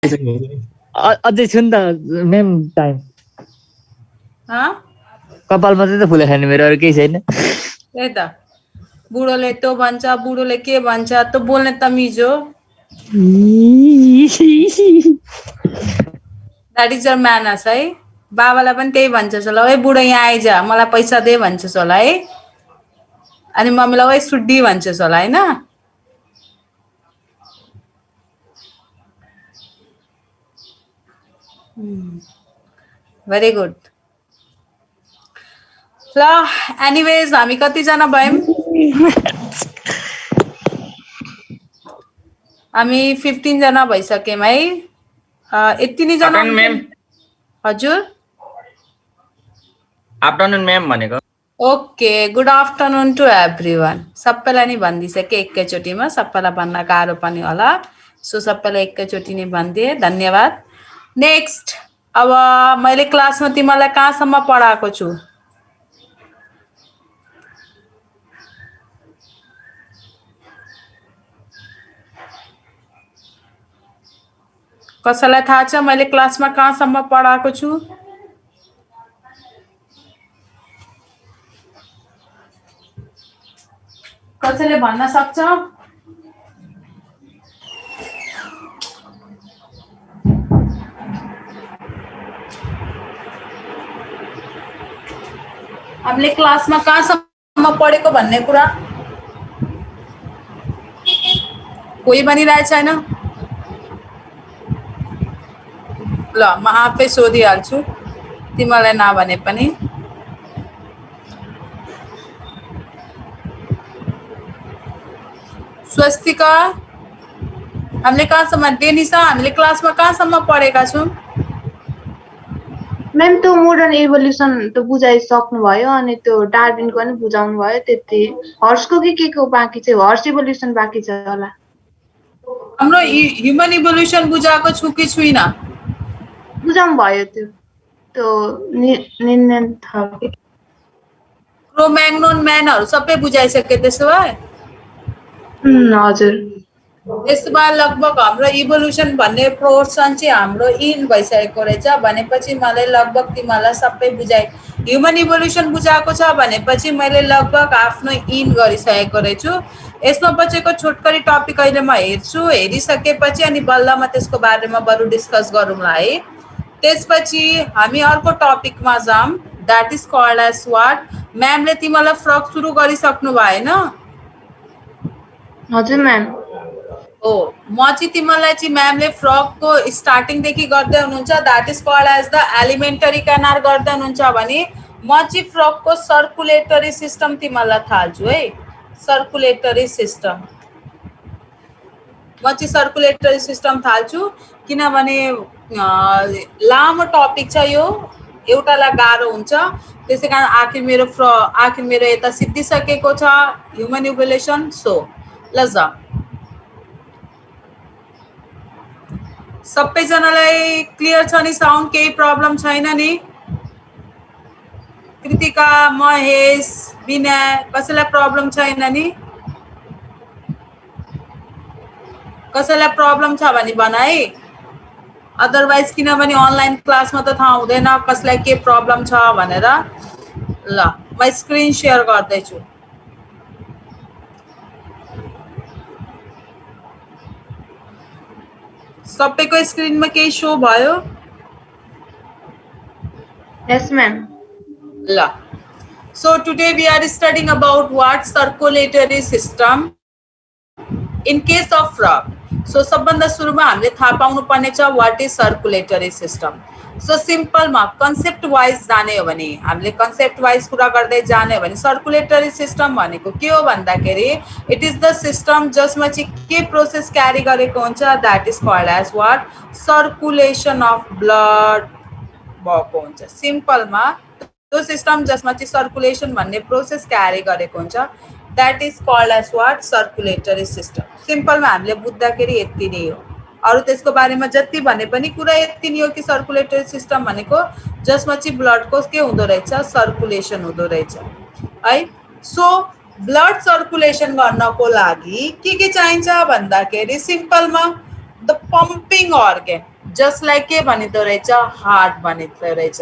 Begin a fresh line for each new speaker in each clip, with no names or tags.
अझै छु नि त मेम टाइम कपालमा चाहिँ त फुले खाने मेरो अरू केही छैन।
त्यही त बुढोले त्यो भन्छ, बुढोले के भन्छ, त बोल्ने तमिज हो। द्याट इज यर म्यानर्स है। बाबालाई पनि त्यही भन्छस् होला, ओए बुढो यहाँ आइज मलाई पैसा दे भन्छस् होला है। अनि मम्मीलाई ओए सुड्डी भन्छस् होला होइन। Very good. ल एनिवेज हामी कतिजना भयौँ? हामी 15 जना भइसक्यौँ है। यति नै जना
मैम।
हजुर
आफ्टरनुन मैम भनेको।
Okay good afternoon to everyone. सबैलाई नै भनिदिइसकेँ एकैचोटिमा, सबैलाई भन्न गाह्रो पनि होला, सो सबैलाई एकैचोटि नै भनिदिएँ। धन्यवाद। नेक्स्ट, अब मैले क्लासमा तिमीलाई कहाँसम्म पढाएको छु? कसैलाई थाहा छ मैले क्लासमा कहाँसम्म पढाएको छु? कसैले भन्न सक्छ? हामीले क्लासमा कहाँसम्म पढेको भन्ने कुरा कोही भनिरहेको छैन? ल म आफै सोधिहाल्छु तिमीलाई नभने पनि। स्वस्तिका हामीले कहाँसम्म, डेनिसा हामीले क्लासमा कहाँसम्म पढेका छौँ?
मैम त्यो मोडर्न इभोल्युसन त बुझाइसक्नु भयो, अनि त्यो डार्विनको पनि बुझाउनु भयो, त्यति। हर्सको के को बाँकी छ? हर्स इभोल्युसन बाँकी छ होला।
हाम्रो ह्युमन इभोल्युसन बुझाएको छु कि छुइनँ?
बुझाउनु भयो त्यो
क्रोम्याग्नोन म्यानहरू सबै बुझाइसके त्यसो भए?
हजुर।
त्यसो भए लगभग हाम्रो इभोल्युसन भन्ने पोर्सन चाहिँ हाम्रो इन भइसकेको रहेछ भनेपछि मैले लगभग तिमीलाई सबै बुझाएँ। ह्युमन इभोल्युसन बुझाएको छ भनेपछि मैले लगभग आफ्नो इन गरिसकेको रहेछु। यसमा बचेको छोटकरी टपिक अहिले म हेर्छु, हेरिसकेपछि अनि बल्ल म त्यसको बारेमा बरु डिस्कस गरौँला है। त्यसपछि हामी अर्को टपिकमा जाऊँ, that is called as what. म्यामले तिमीलाई फ्रक सुरु गरिसक्नु भएन?
हजुर म्याम।
हो, म चाहिँ तिमीलाई चाहिँ म्यामले फ्रकको स्टार्टिङदेखि गर्दै हुनुहुन्छ, that is called as the alimentary canal गर्दै हुनुहुन्छ भने म चाहिँ फ्रकको सर्कुलेटरी सिस्टम तिमीलाई थाल्छु है। सर्कुलेटरी सिस्टम म चाहिँ सर्कुलेटरी सिस्टम थाल्छु किनभने लामो टपिक छ यो, एउटालाई गाह्रो हुन्छ। त्यसै कारण आखिर मेरो यता सिद्धिसकेको छ ह्युमन इभोल्युसन। सो ल जा, सबैजनालाई क्लियर छ नि साउन्ड? केही प्रब्लम छैन नि? कृतिका, महेश, विनय, कसैलाई प्रब्लम छैन नि? कसैलाई प्रब्लम छ भने भन है, अदरवाइज किनभने अनलाइन क्लासमा त थाहा हुँदैन कसलाई के प्रब्लम छ भनेर। ल म स्क्रिन सेयर गर्दैछु। सबैको स्क्रिनमा केही शो भयो?
यस म्याम।
ल, so today we are studying about what circulatory system in case of frog. So सबभन्दा सुरुमा हामीले थाहा पाउनु पर्ने छ what is circulatory system. So सिम्पलमा कन्सेप्ट वाइज जाने हो भने, हामीले कन्सेप्ट वाइज कुरा गर्दै जाने हो भने सर्कुलेटरी सिस्टम भनेको के हो भन्दाखेरि इट इज द सिस्टम जसमा चाहिँ के प्रोसेस क्यारी गरेको हुन्छ, that is called as what, circulation of blood भएको हुन्छ। सिम्पलमा त्यो सिस्टम जसमा चाहिँ सर्कुलेसन भन्ने प्रोसेस क्यारी गरेको हुन्छ, that is called as what, circulatory system. सिम्पलमा हामीले बुझ्दाखेरि यति नै हो, अरू त्यसको बारेमा जति भने पनि कुरा यति नै हो कि सर्कुलेटरी सिस्टम भनेको जसमा चाहिँ ब्लडको के हुँदो रहेछ, सर्कुलेसन हुँदो रहेछ है। सो ब्लड सर्कुलेसन गर्नको लागि के चाहिन्छ भन्दाखेरि सिम्पलमा the pumping organ, just like के भनिदो रहेछ हार्ट भनिदो रहेछ।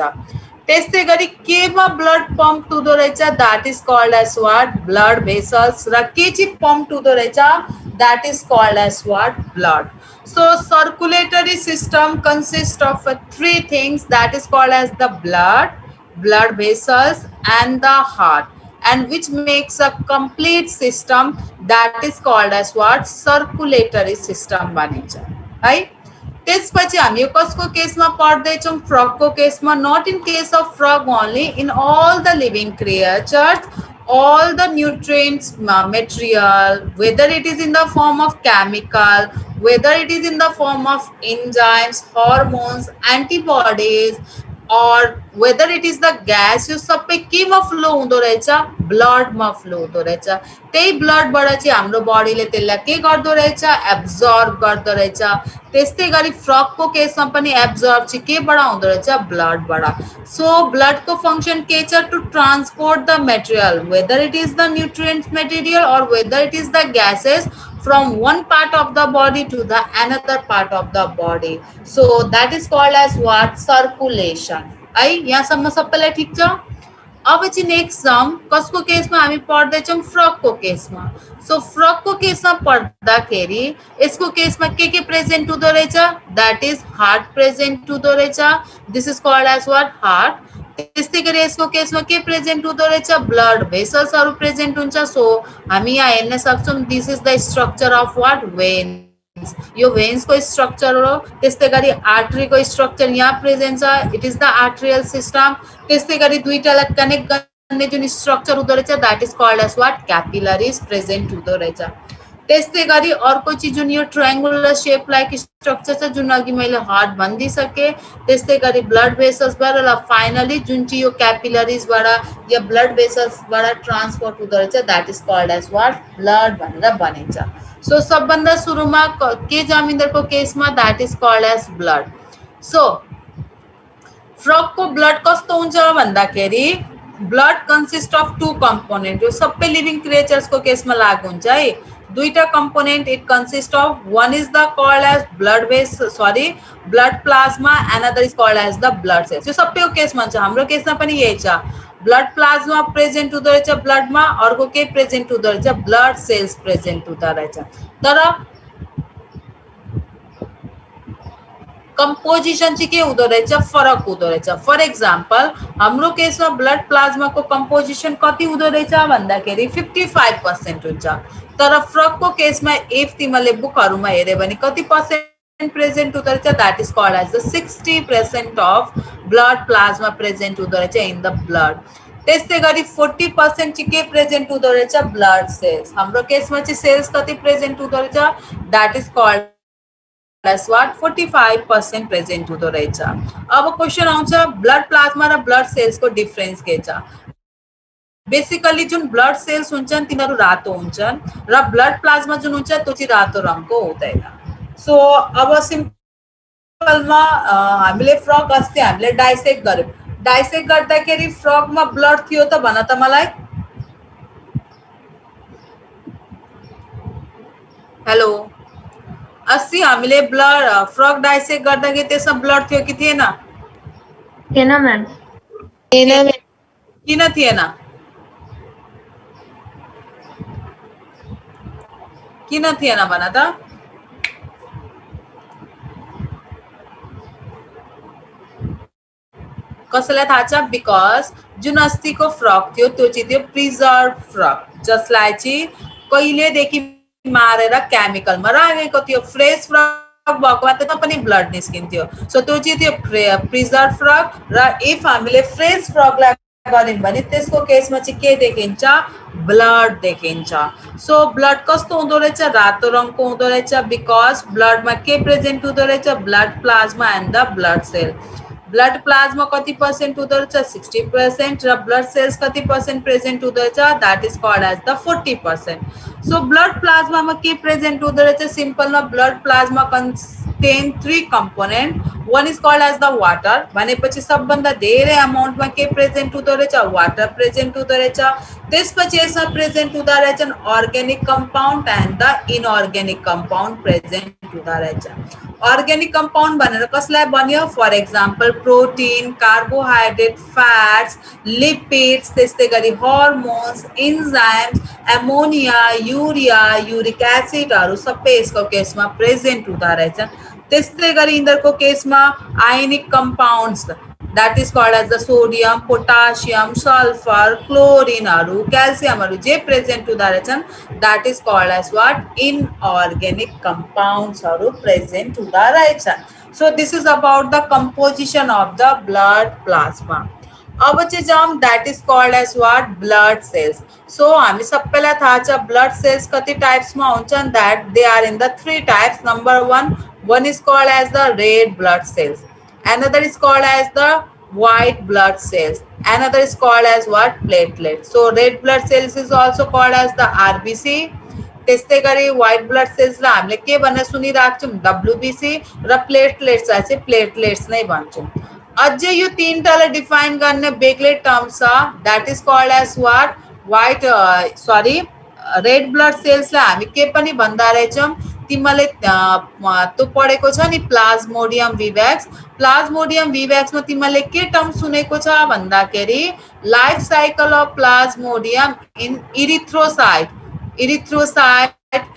त्यस्तै गरी केमा ब्लड पम्प हुँदो रहेछ that is called as what blood vessels र के चाहिँ पम्प हुँदो रहेछ that is called as what blood. So circulatory system consists of three things that is called as the blood vessels and the heart, and which makes a complete system that is called as what circulatory system बनिन्छ है। त्यसपछि हामी यो कसको केसमा पढ्दैछौँ फ्रगको केसमा। Not in case of frog only, in all the living creatures all the nutrients material, whether it is in the form of chemical, whether it is in the form of enzymes, hormones, antibodies, or whether it is the gas, यो सबै केमा flow हुँदो रहेछ ब्लडमा flow हुँदो रहेछ। त्यही ब्लडबाट चाहिँ हाम्रो बडीले त्यसलाई के गर्दो रहेछ एब्जर्ब गर्दो रहेछ। त्यस्तै गरी फ्रगको केसमा पनि एब्जर्ब चाहिँ केबाट हुँदो रहेछ ब्लडबाट। सो ब्लडको फंक्शन के छ to transport the material, whether it is the nutrients material और whether it is the gases from one part of the body to the another part of the body. So that is called as what circulation है। यहाँसम्म सबैलाई ठीक छ। अब चाहिँ next जाउँ कसको केसमा हामी पढ्दैछौँ फ्रगको केसमा। सो फ्रगको केसमा पढ्दाखेरि यसको केसमा के प्रेजेन्ट हुँदो रहेछ दैट इज हार्ट प्रेजेन्ट हुँदो रहेछ। This is called as what heart. त्यस्तै गरी यसको केसमा के प्रेजेन्ट हुँदो रहेछ ब्लड भेसल्सहरु प्रेजेन्ट हुन्छ। सो हामी यहाँ हेर्न सक्छौँ this is the structure of what veins, यो वेन्स को स्ट्रक्चर हो। त्यस्तै गरी आर्टरी को स्ट्रक्चर यहाँ प्रेजेन्ट छ, it is the arterial system. त्यस्तै गरी दुईटालाई कनेक्ट गर्ने जुन स्ट्रक्चर हुँदो रहेछ that is called as what capillaries present हुँदो रहेछ। त्यस्तै गरी अर्को चाहिँ जुन यो ट्रायंगुलर शेप लाइक स्ट्रक्चर छ जुन अघि मैले हार्ट भनिदिसके, त्यस्तै गरी ब्लड भेसल्सबाट र फाइनली जुन चाहिँ यो क्यापिलरीजबाट या ब्लड भेसल्सबाट ट्रान्सपोर्ट हुँदो रहेछ that is called as what blood भनेर भनिन्छ। सो सबभन्दा सुरुमा के जमिन्दरको केसमा that is called as blood. So फ्रगको ब्लड कस्तो हुन्छ भन्दाखेरि blood consist of two component. यो सबै लिभिङ क्रिएचर्सको केसमा लागू हुन्छ है। दुईटा component it consist of one is the called as blood plasma, another is called as the blood cells. यो सबैको केसमा हुन्छ, हाम्रो केसमा पनि यही छ। ब्लड प्लाज्मा प्रेजेन्ट हुँदो रहेछ ब्लडमा, अर्को के प्रेजेन्ट हुँदो रहेछ ब्लड सेल्स प्रेजेन्ट हुँदो रहेछ। तर कंपोजिशन चाहिँ के हुँदो रहेछ फरक हुँदो रहेछ। फर एक्जाम्पल हाम्रो केसमा ब्लड प्लाज्मा को कंपोजिशन कति हुँदो रहेछ भन्दाखेरि 55% हुन्छ। तर फ्रगको केसमा इफ तिमीले बुकहरुमा हेर्यो भने कति पर्सेन्ट प्रेजेन्ट हुँदो रहेछ that is called as the 60% of blood plasma present हुँदो रहेछ इन द ब्लड। त्यस्तै गरी 40% चाहिँ के प्रेजेन्ट हुँदो रहेछ ब्लड सेल्स। हाम्रो केसमा चाहिँ सेल्स कति प्रेजेन्ट हुँदो रहेछ that is called as what 45% present हुँदो रहेछ। अब क्वेशन आउँछ ब्लड प्लाज्मा र ब्लड सेल्स को डिफरेन्स के छ। बेसिकली जुन ब्लड सेल्स हुन्छन् तिनीहरू रातो हुन्छन् र ब्लड प्लाज्मा जुन हुन्छ त्यो चाहिँ रातो रङको हुँदैन। सो अब सिम्पलमा हामीले फ्रग अस्ति हामीले डाइसेक्ट गर्यौं। डाइसेक्ट गर्दाखेरि फ्रगमा ब्लड थियो त भन त मलाई। हेलो, अस्ति हामीले ब्लड फ्रग डाइसेक्ट गर्दाखेरि त्यसमा ब्लड थियो कि थिएन?
थिएन म्याम।
किन थिएन? किन थिएन भन त? कसैलाई थाहा छ? बिकज जुन अस्तिको फ्रग थियो त्यो चाहिँ थियो प्रिजर्भ फ्रग, जसलाई चाहिँ कहिलेदेखि मारेर केमिकलमा राखेको थियो। फ्रेश फ्रग भएको भए त्यसमा पनि ब्लड निस्किन्थ्यो। सो त्यो चाहिँ थियो प्रिजर्भ फ्रग। र इफ हामीले फ्रेश फ्रगलाई गर्यौं भने त्यसको केसमा चाहिँ के देखिन्छ ब्लड देखिन्छ। सो ब्लड कस्तो हुँदो रहेछ रातो रङको हुँदो रहेछ बिकज ब्लडमा के प्रेजेन्ट हुँदो रहेछ blood plasma and the blood cell. Blood plasma कति पर्सेंट हुँदो रहेछ 60% र ब्लड सेल्स कति पर्सेंट प्रेजेन्ट हुँदो रहेछ that is called as the 40%। So blood plasma में के प्रेजेन्ट हुँदो रहेछ सिम्पलमा blood plasma contain 3 component. one is called as the water भनेपछि सबभन्दा धेरै अमाउन्टमा के प्रेजेन्ट हुँदो रहेछ वाटर प्रेजेन्ट हुँदो रहेछ त्यसपछि यसमा प्रेजेन्ट हुँदा रहेछन् organic compound and the inorganic compound present हुँदा रहेछ अर्ग्यानिक कम्पाउन्ड भनेर कसलाई भन्यो for example protein carbohydrate fats lipids त्यस्तै गरी hormones enzymes ammonia urea uric एसिडहरू सबै यसको केसमा प्रेजेन्ट हुँदा रहेछन् त्यस्तै गरी यिनीहरूको केसमा आयनिक compounds that is called as the sodium potassium sulfur chlorine calcium जे present हुँदा रहेछन् that is called as what inorganic compounds present हुँदा रहेछन् so this is about the composition of the blood plasma अब चाहिँ जाम that is called as what blood cells so हामी सबैलाई थाहा छ blood cells कति types मा हुन्छन् that they are in the three types number one is called as the red blood cells another is called as the white blood cells another is called as what platelets so red blood cells is also called as the RBC त्यस्तै गरी white blood cells लाई हामीले के भनेर सुनिराख्छौं WBC र platelets चाहिँ platelets नै भन्छौं अझै यो तीनटालाई डिफाइन गर्ने बेग्लै टर्म छ that is called as what white red blood cells लाई हामी के पनि भन्दा रहेछौं तिमीले त्यो पढेको छ नि प्लाज्मोडियम विवैक्स मा तिमीले के टर्म सुनेको छ भन्दाखेरि life cycle of plasmodium in erythrocyte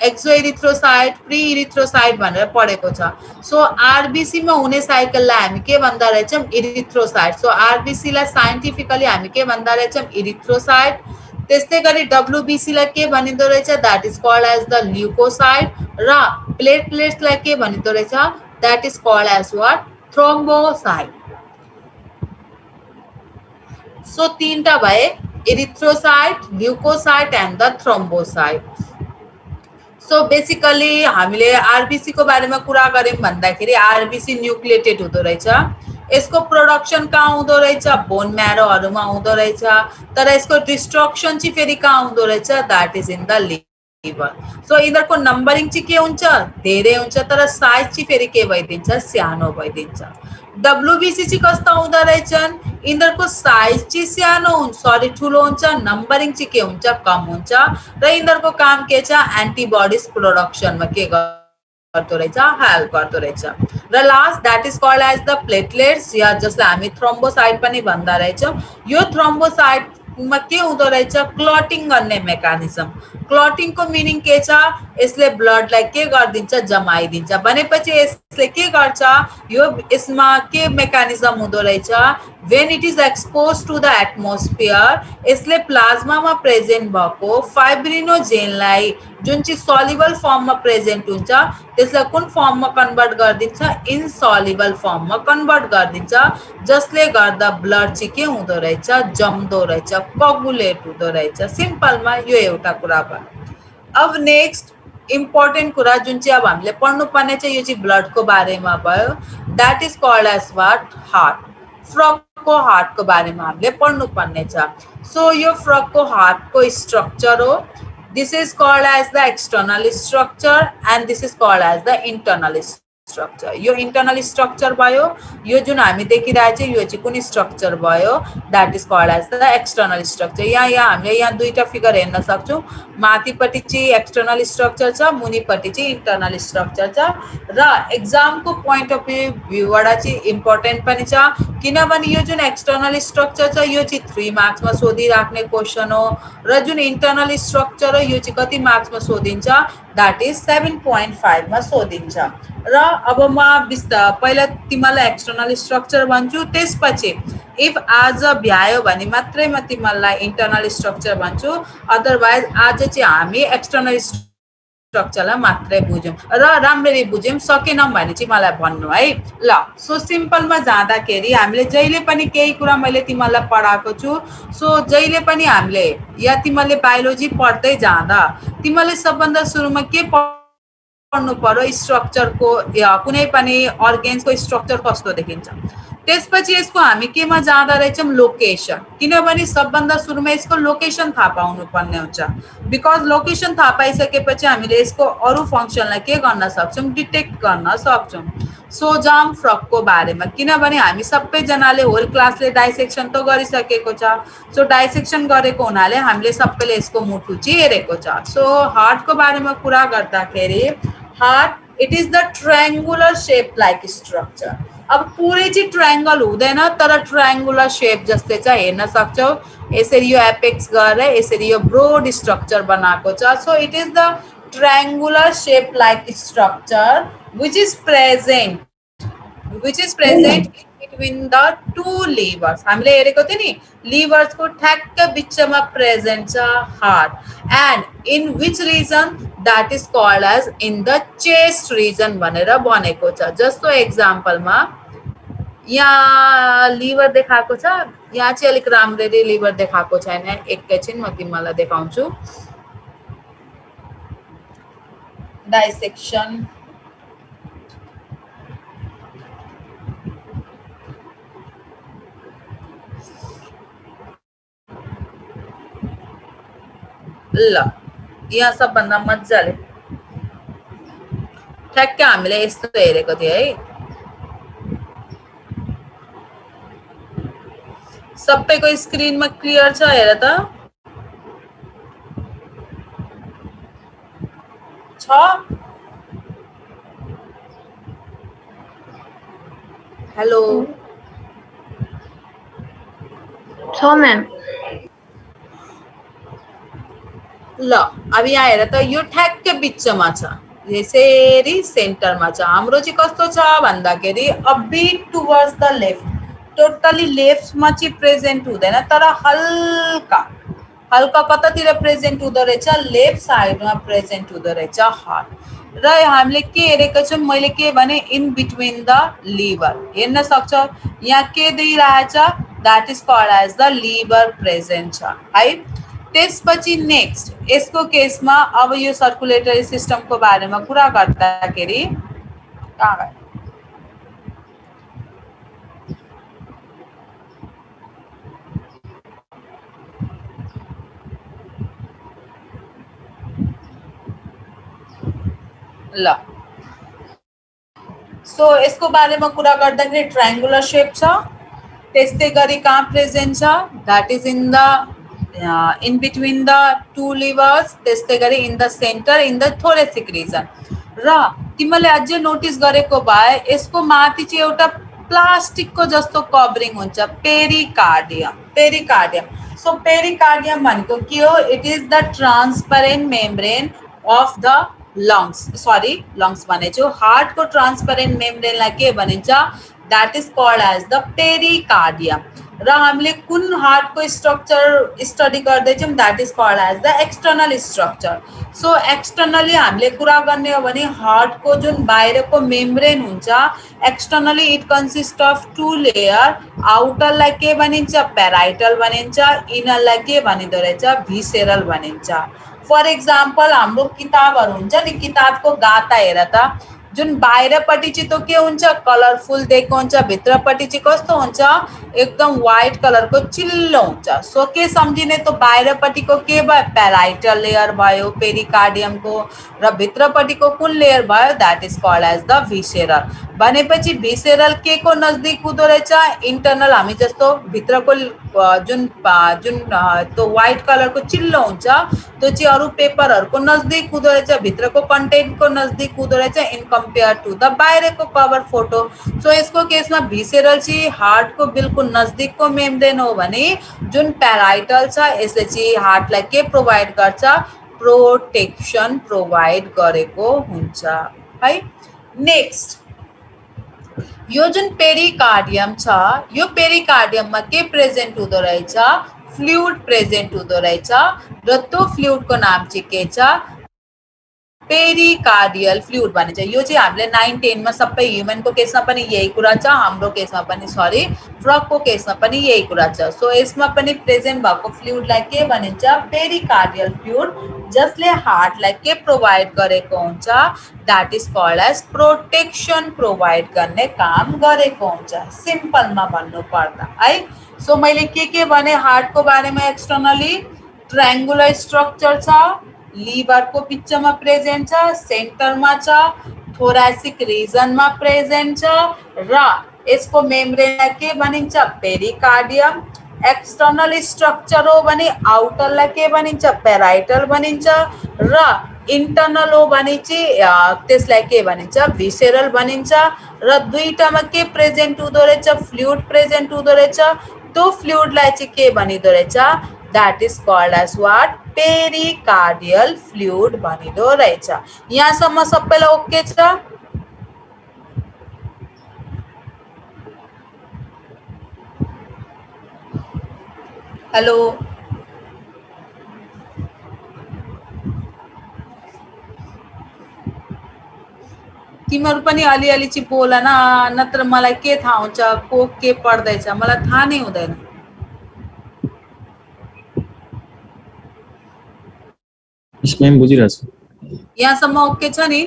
exoerythrocyte pre erythrocyte भनेर पढेको छ सो आरबीसी मा हुने साइकललाई हामी के भन्दा रहेछौं इरिथ्रोसाइट सो आरबीसी लाई साइन्टिफिकली हामी के भन्दा रहेछौं इरिथ्रोसाइट त्यस्तै गरी डब्ल्यूबीसी लाई के भनिन्दो रहेछ that is called as the leukocyte र प्लेटलेट्स लाई के भनिन्दो रहेछ that is called as what thrombocyte so तीनटा भए erythrocyte leukocyte and the thrombocyte so basically हामीले आरबीसी को बारेमा कुरा गर्यौं भन्दाखेरि आरबीसी न्यूक्लिएटेड हुँदो रहेछ यसको प्रोडक्सन कहाँ हुँदो रहेछ बोन म्यारोहरुमा हुँदो रहेछ तर यसको डिस्ट्रक्सन चाहिँ फेरि कहाँ हुँदो रहेछ that is in the liver so यिनीहरुको नम्बरिङ चाहिँ के हुन्छ धेरै हुन्छ तर साइज चाहिँ फेरि के भइदिन्छ सानो भइदिन्छ डब्ल्यूबीसी चाहिँ कस्ता हुँदो रहेछन् यिनीहरुको साइज चाहिँ सानो हुन्छ ठुलो हुन्छ नम्बरिङ चाहिँ के हुन्छ कम हुन्छ र यिनीहरुको काम के छ एन्टिबडीज प्रोडक्सनमा के गर्दो रहेछ हेल्प गर्दो रहेछ र last that is called as the platelets या जसलाई हामी थ्रोम्बोसाइट पनि भन्दा रहेछौं यो थ्रोम्बोसाइट मा के हुँदो रहेछ क्लटिङ गर्ने मेकानिजम क्लटिङ को मिनिङ के छ यसले ब्लड लाई के गर्दिन्छ जमाइदिन्छ भनेपछि यसले के गर्छ यो यसमा के मेकानिजम हुँदो रहेछ when it is exposed to the atmosphere यसले प्लाज्मा मा प्रेजेन्ट भएको फाइब्रिनोजेन लाई जुन चाहिँ सल्युबल फर्म मा प्रेजेन्ट हुन्छ त्यसलाई कुन फर्म मा कन्भर्ट गर्दिन्छ इनसल्युबल फर्म मा कन्भर्ट गर्दिन्छ जसले गर्दा ब्लड चाहिँ के हुँदो रहेछ जम्दो रहेछ कोगुलेट हुँदो रहेछ सिम्पलमा यो एउटा कुरा भयो अब नेक्स्ट इम्पोर्टेन्ट कुरा जुन चाहिँ अब हामीले पढ्नु पर्ने चाहिँ यो चाहिँ ब्लड को बारेमा भयो that is called as what heart frog को हार्ट को बारेमा हामीले पढ्नु पर्ने छ सो यो फ्रग को हार्ट को स्ट्रक्चर हो this is called as the external structure and this is called as the internal structure यो इंटरनल स्ट्रक्चर भयो यो जुन हामी देखिरहेको छ यो चाहिँ कुन स्ट्रक्चर भयो that is called as the external structure यहाँ हामीले यहाँ दुईटा फिगर हेर्न सक्छौं माथिपट्टि चाहिँ एक्सटर्नल स्ट्रक्चर छ मुनिपट्टि चाहिँ इंटरनल स्ट्रक्चर छ र एक्जाम को पॉइंट अफ भ्यूबाट चाहिँ इम्पोर्टेन्ट पनि छ किनभने यो जुन एक्सटर्नल स्ट्रक्चर छ यो चाहिँ 3 मार्क्स मा सोधिराख्ने क्वेशन हो र जुन इंटरनल स्ट्रक्चर हो यो चाहिँ कति मार्क्स मा सोधिन्छ दैट इज 7.5 मा सोधिन्छ र अब म पहिला तिमीलाई एक्सटर्नल स्ट्रक्चर भन्छु त्यसपछि इफ आज भ्यायो भने मात्रै म तिमीलाई इंटरनल स्ट्रक्चर भन्छु अदरवाइज आज चाहिँ हामी एक्सटर्नल स्ट्रक्चरलाई मात्रै बुझौं र राम्ररी बुझौं सकेनौं भने चाहिँ मलाई भन्नु है ल सो सिम्पलमा जाँदाखेरि हामीले जहिले पनि केही कुरा मैले तिमीलाई पढाएको छु सो जहिले पनि हामीले या तिमीले बायोलोजी पढ्दै जाँदा तिमीले सबभन्दा सुरुमा के पढ्नु पर्यो स्ट्रक्चर को या कुनै पनि अर्गेन्स को स्ट्रक्चर कस्तो देखिन्छ त्यसपछि यसको हामी केमा जाँदा रहेछौं लोकेसन किनभने सबभन्दा सुरुमा यसको लोकेसन थाहा पाउनु पर्ने हुन्छ बिकज लोकेसन थाहा पाइसकेपछि हामीले यसको अरु फंक्सनलाई के गर्न सक्छौं डिटेक्ट गर्न सक्छौं सो जाम फ्रकको बारेमा, किनभने हामी सबैजनाले होल क्लासले डाइसेक्सन त गरिसकेको छ। सो डाइसेक्सन गरेको हुनाले हामीले सबैले यसको मुटु चाहिँ हेरेको छ। सो हार्टको बारेमा कुरा गर्दाखेरि heart it is the triangular shape like structure. अब पुरै चाहिँ ट्रायंगल हुँदैन तर ट्रायंगुलर शेप जस्तै चाहिँ हेर्न सक्छौ। यसरी यो एपेक्स गरेर यसरी यो ब्रोड स्ट्रक्चर बनाएको छ। So it is the triangular shape like structure which is present in between the two levers। हामीले हेरेको थियो नि लिभर्स को ठ्याक्क बिचमा प्रेजेन्ट छ heart and in which region that is called as in the chest region भनेर बनेको छ। जस्तो एक्जाम्पलमा यहाँ लिभर देखाएको छ, यहाँ चाहिँ अलिक राम्ररी लिभर देखाएको छैन, एकैछिन म तिमीलाई देखाउँछु। डाइसेक्सन ल यहाँ सबभन्दा मजाले ठ्याक्कै हामीले यस्तो हेरेको थियो है। सबैको स्क्रिनमा क्लियर छ हेर त छ। हेलो
छ मैम।
ल अब यहाँ हेर त यो ठ्याक्कै बिचमा छ, यसरी सेन्टरमा छ। हाम्रो चाहिँ कस्तो छ भन्दाखेरि a bit towards the left, totally लेफ्टमा चाहिँ प्रेजेन्ट हुँदैन तर हल्का हल्का कतातिर प्रेजेन्ट हुँदो रहेछ, लेफ्ट साइडमा प्रेजेन्ट हुँदो रहेछ हार्ट। र हामीले के हेरेको छौँ, मैले के भने इन बिट्विन द लिभर हेर्न सक्छौ, यहाँ के दिइरहेछ that is called as the liver present छ है। त्यसपछि नेक्स्ट यसको केसमा अब यो सर्कुलेटरी सिस्टमको बारेमा कुरा गर्दाखेरि ल सो यसको बारेमा कुरा गर्दाखेरि ट्रायंगुलर शेप छ, त्यस्तै गरी कहाँ प्रेजेन्ट छ that is in the in between the two livers, त्यस्तै गरी in the centre in the thoracic region. र तिमीले अझै नोटिस गरेको भए यसको माथि चाहिँ एउटा प्लास्टिकको जस्तो कभरिङ हुन्छ, पेरिकार्डियम। पेरिकार्डियम सो पेरिकार्डियम भनेको के हो, it is the transparent membrane of the lungs, sorry lungs भनेछु, हार्ट को ट्रान्सपेरेन्ट मेम्ब्रेनलाई के भनिन्छ that is called as the pericardium. र हामीले कुन हार्ट को स्ट्रक्चर स्टडी गर्दैछौँ that is called as the external structure. So externally हामीले कुरा गर्ने हो भने हार्ट को जुन बाहिरको मेम्ब्रेन हुन्छ, externally it consist of two layer, आउटरलाई के भनिन्छ पेराइटल भनिन्छ, इनरलाई के भनिदो रहेछ भिसेरल भनिन्छ। फर एक्जाम्पल हाम्रो किताबहरू हुन्छ नि, किताबको गाता हेर त, जुन बाहिरपट्टि चाहिँ त के हुन्छ कलरफुल दिएको हुन्छ, भित्रपट्टि चाहिँ कस्तो हुन्छ एकदम व्हाइट कलरको चिल्लो हुन्छ। सो के सम्झिने त बाहिरपट्टिको के भयो पेराइटल लेयर भयो पेरिकार्डियमको, र भित्रपट्टिको कुन लेयर भयो that is called as the visceral. भनेपछि भिसेरल के को नजदीक हुँदो रहेछ इन्टरनल, हामी जस्तो भित्रको जुन जुन त्यो व्हाइट कलरको चिल्लो हुन्छ त्यो चाहिँ अरू पेपरहरूको नजदीक हुँदो रहेछ, भित्रको कन्टेन्टको नजदीक हुँदो रहेछ इन कम्पेयर टू द बाहिरको कभर फोटो। सो यसको केसमा भिसेरल चाहिँ हार्टको बिल्कुल नजदीकको मेम्ब्रेन हो भने जुन पेराइटल छ यसले चाहिँ हार्टलाई के प्रोभाइड गर्छ प्रोटेक्सन प्रोभाइड गरेको हुन्छ है। नेक्स्ट यो जुन पेरिकार्डियम छ, यो पेरिकार्डियममा के प्रेजेन्ट हुँदो रहेछ फ्लुइड प्रेजेन्ट हुँदो रहेछ, र त्यो फ्लुइडको नाम चाहिँ के छ पेरिकार्डियल फ्लुइड भनिन्छ। यो चाहिँ हामीले 9-10 मा सबै ह्युमनको केसमा पनि यही कुरा छ, हाम्रो केसमा पनि सरी फ्रकको केसमा पनि यही कुरा छ। सो यसमा पनि प्रेजेन्ट भएको फ्लुइडलाई के भनिन्छ पेरिकार्डियल फ्लुइड, जसले हार्टलाई के प्रोभाइड गरेको हुन्छ that is called as protection provide गर्ने काम गरेको हुन्छ, सिम्पलमा भन्नु पर्दा है। सो मैले के भने हार्टको बारेमा एक्सटर्नली ट्रायंगुलर स्ट्रक्चर छ, लिभर को बिचमा प्रेजेन्ट छ, सेन्टरमा छ, थोरासिक रिजनमा प्रेजेन्ट छ र यसको मेम्ब्रेन के भनिन्छ पेरिकार्डियम एक्सटर्नल स्ट्रक्चर हो भने आउटरलाई के भनिन्छ पेराइटल भनिन्छ र इंटरनल हो भने चाहिँ त्यसलाई के भनिन्छ भिसेरल भनिन्छ र दुईटामा के प्रेजेन्ट हुँदो रहेछ फ्लुइड प्रेजेन्ट हुँदो रहेछ त्यो फ्लुइडलाई चाहिँ के भनिदो रहेछ that is called as what pericardial fluid भनिदो रहेछ यहाँसम्म सबैलाई ओके छ हेलो तिमीहरू पनि अलिअलि चाहिँ बोल न नत्र मलाई के थाहा हुन्छ को के पढ्दैछ मलाई थाहा नै हुँदैन
यस मैम बुझिरहेको छु
यहाँसम्म ओके छ नि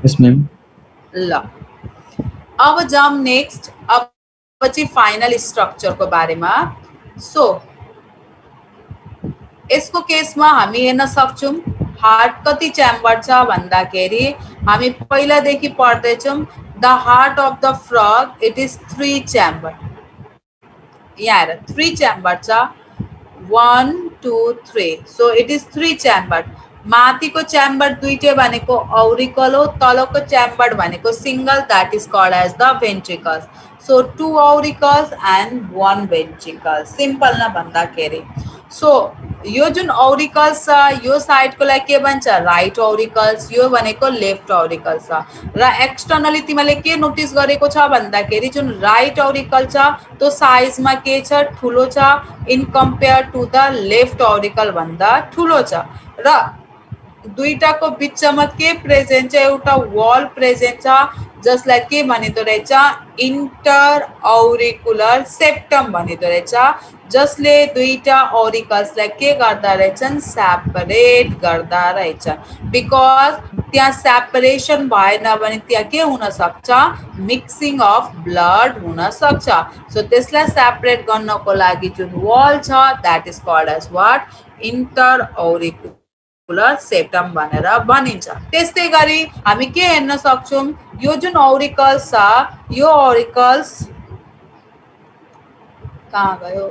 यस मैम
ल अब जाम नेक्स्ट अब चाहिँ फाइनल स्ट्रक्चरको बारेमा सो यसको केसमा हामी हेर्न सक्छौं हार्ट कति च्याम्बर छ भन्दाखेरि हामी पहिलादेखि पढ्दैछौं the heart of the frog it is 3 chamber यहाँ 3 च्याम्बर छ 1 2 3 सो इट इज 3 च्याम्बर माथिको च्याम्बर दुईटै भनेको ऑरिकल हो तलको च्याम्बर भनेको single that is called as the ventricles so 2 auricles and 1 ventricle simple न भन्दाखेरि सो यो जुन ऑरिकल्स छ यो साइडको लागि के भन्छ राइट ऑरिकल्स यो भनेको लेफ्ट ऑरिकल्स छ र एक्सटर्नली तिमीले के नोटिस गरेको छ भन्दाखेरि जुन राइट ऑरिकल छ त्यो साइजमा के छ ठुलो छ in compare to the left auricle भन्दा ठुलो छ र दुईटाको बीचमा के प्रेजेन्ट छ एउटा वॉल प्रेजेन्ट छ जसलाई के भनिदो रहेछ इंटर ऑरिकुलर सेप्टम भनिदो रहेछ जसले दुईटा ऑरिकल्सलाई के गर्दा रहेछन् सेपरेट गर्दा रहेछन् बिकज त्यहाँ सेपरेसन भएन भने त्यहाँ के हुन सक्छ मिक्सिङ अफ ब्लड हुन सक्छ सो त्यसलाई सेपरेट गर्नको लागि जुन वॉल छ that is called as what inter auricular septum भनेर भनिन्छ त्यस्तै गरी हामी के हेर्न सक्छौं यो जुन ऑरिकल्स छ यो ऑरिकल्स कहाँ गयो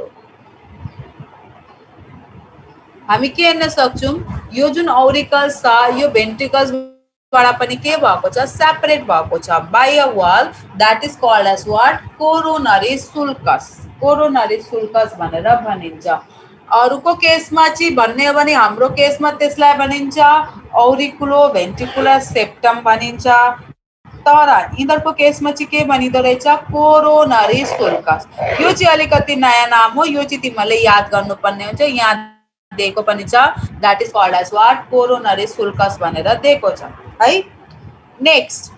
हामी के हेर्न सक्छौं यो जुन ऑरिकल्स छ यो भेन्ट्रिकल्स बाट पनि के भएको छ सेपरेट भएको छ by a wall that is called as what coronary sulcus भनेर भनिन्छ अरुको केसमा चाहिँ भन्ने हो भने हाम्रो केसमा त्यसलाई भनिन्छ ऑरिकुलो भेन्ट्रिकुलर सेप्टम भनिन्छ तर यिनीहरुको केसमा चाहिँ के भनिदो रहेछ कोरोनरी सुल्कस यो चाहिँ अलिकति नयाँ नाम हो यो चाहिँ तिमीले याद गर्नुपर्ने हुन्छ यहाँ दिएको पनि छ that is called as what coronary sulcus भनेर दिएको छ है नेक्स्ट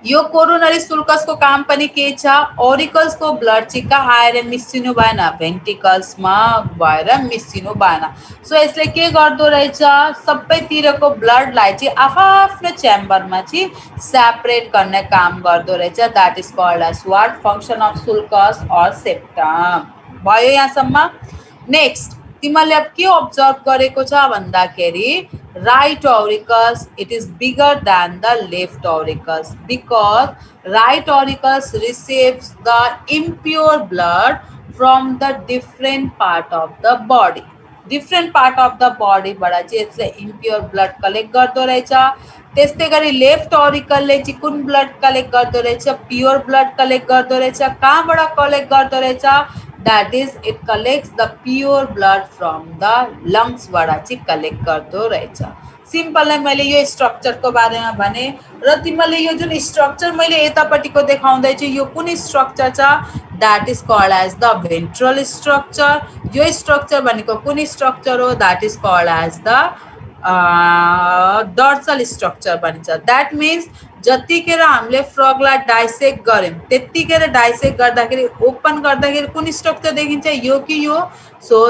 यो कोरोनरी सुल्कस को काम पनि के छ ऑरिकल्स को ब्लड चाहिँ कहाँ आएर मिसिनु भएन भेन्ट्रिकल्स मा भएर मिसिनु भएन सो यसले के गर्दो रहेछ सबैतिरको ब्लड लाई चाहिँ आफ्नो च्याम्बर मा चाहिँ सेपरेट गर्ने काम गर्दो रहेछ that is called as what function of sulcus और सेप्टम भयो यहाँसम्म नेक्स्ट तिमीले अब के ऑब्जर्व गरेको छ भन्दाखेरि right auricles it is bigger than the left auricles because right auricles receives the impure blood from the different part of the body बाट चाहिँ यसले impure blood कलेक्ट गर्दो रहेछ त्यस्तै गरी लेफ्ट ऑरिकल ले चाहिँ कुन ब्लड कलेक्ट गर्दो रहेछ प्योर ब्लड कलेक्ट गर्दो रहेछ कहाँबाट कलेक्ट गर्दो रहेछ that is it collects the pure blood from the lungs बाट चाहिँ कलेक्ट गर्दो रहेछ सिम्पल नै मैले यो स्ट्रक्चर को बारेमा भने र तिमीले यो जुन स्ट्रक्चर मैले यतापट्टिको देखाउँदै छु यो कुन स्ट्रक्चर छ that is called as the ventral structure यो स्ट्रक्चर भनेको कुन स्ट्रक्चर हो that is called as the dorsal structure भनिन्छ दैट मीन्स जतिखेर हामीले फ्रगलाई डाइसेक्ट गर्यौं त्यतिखेर डाइसेक्ट गर्दाखेरि ओपन गर्दाखेरि कुन स्ट्रक्चर देखिन्छ यो कि यो सो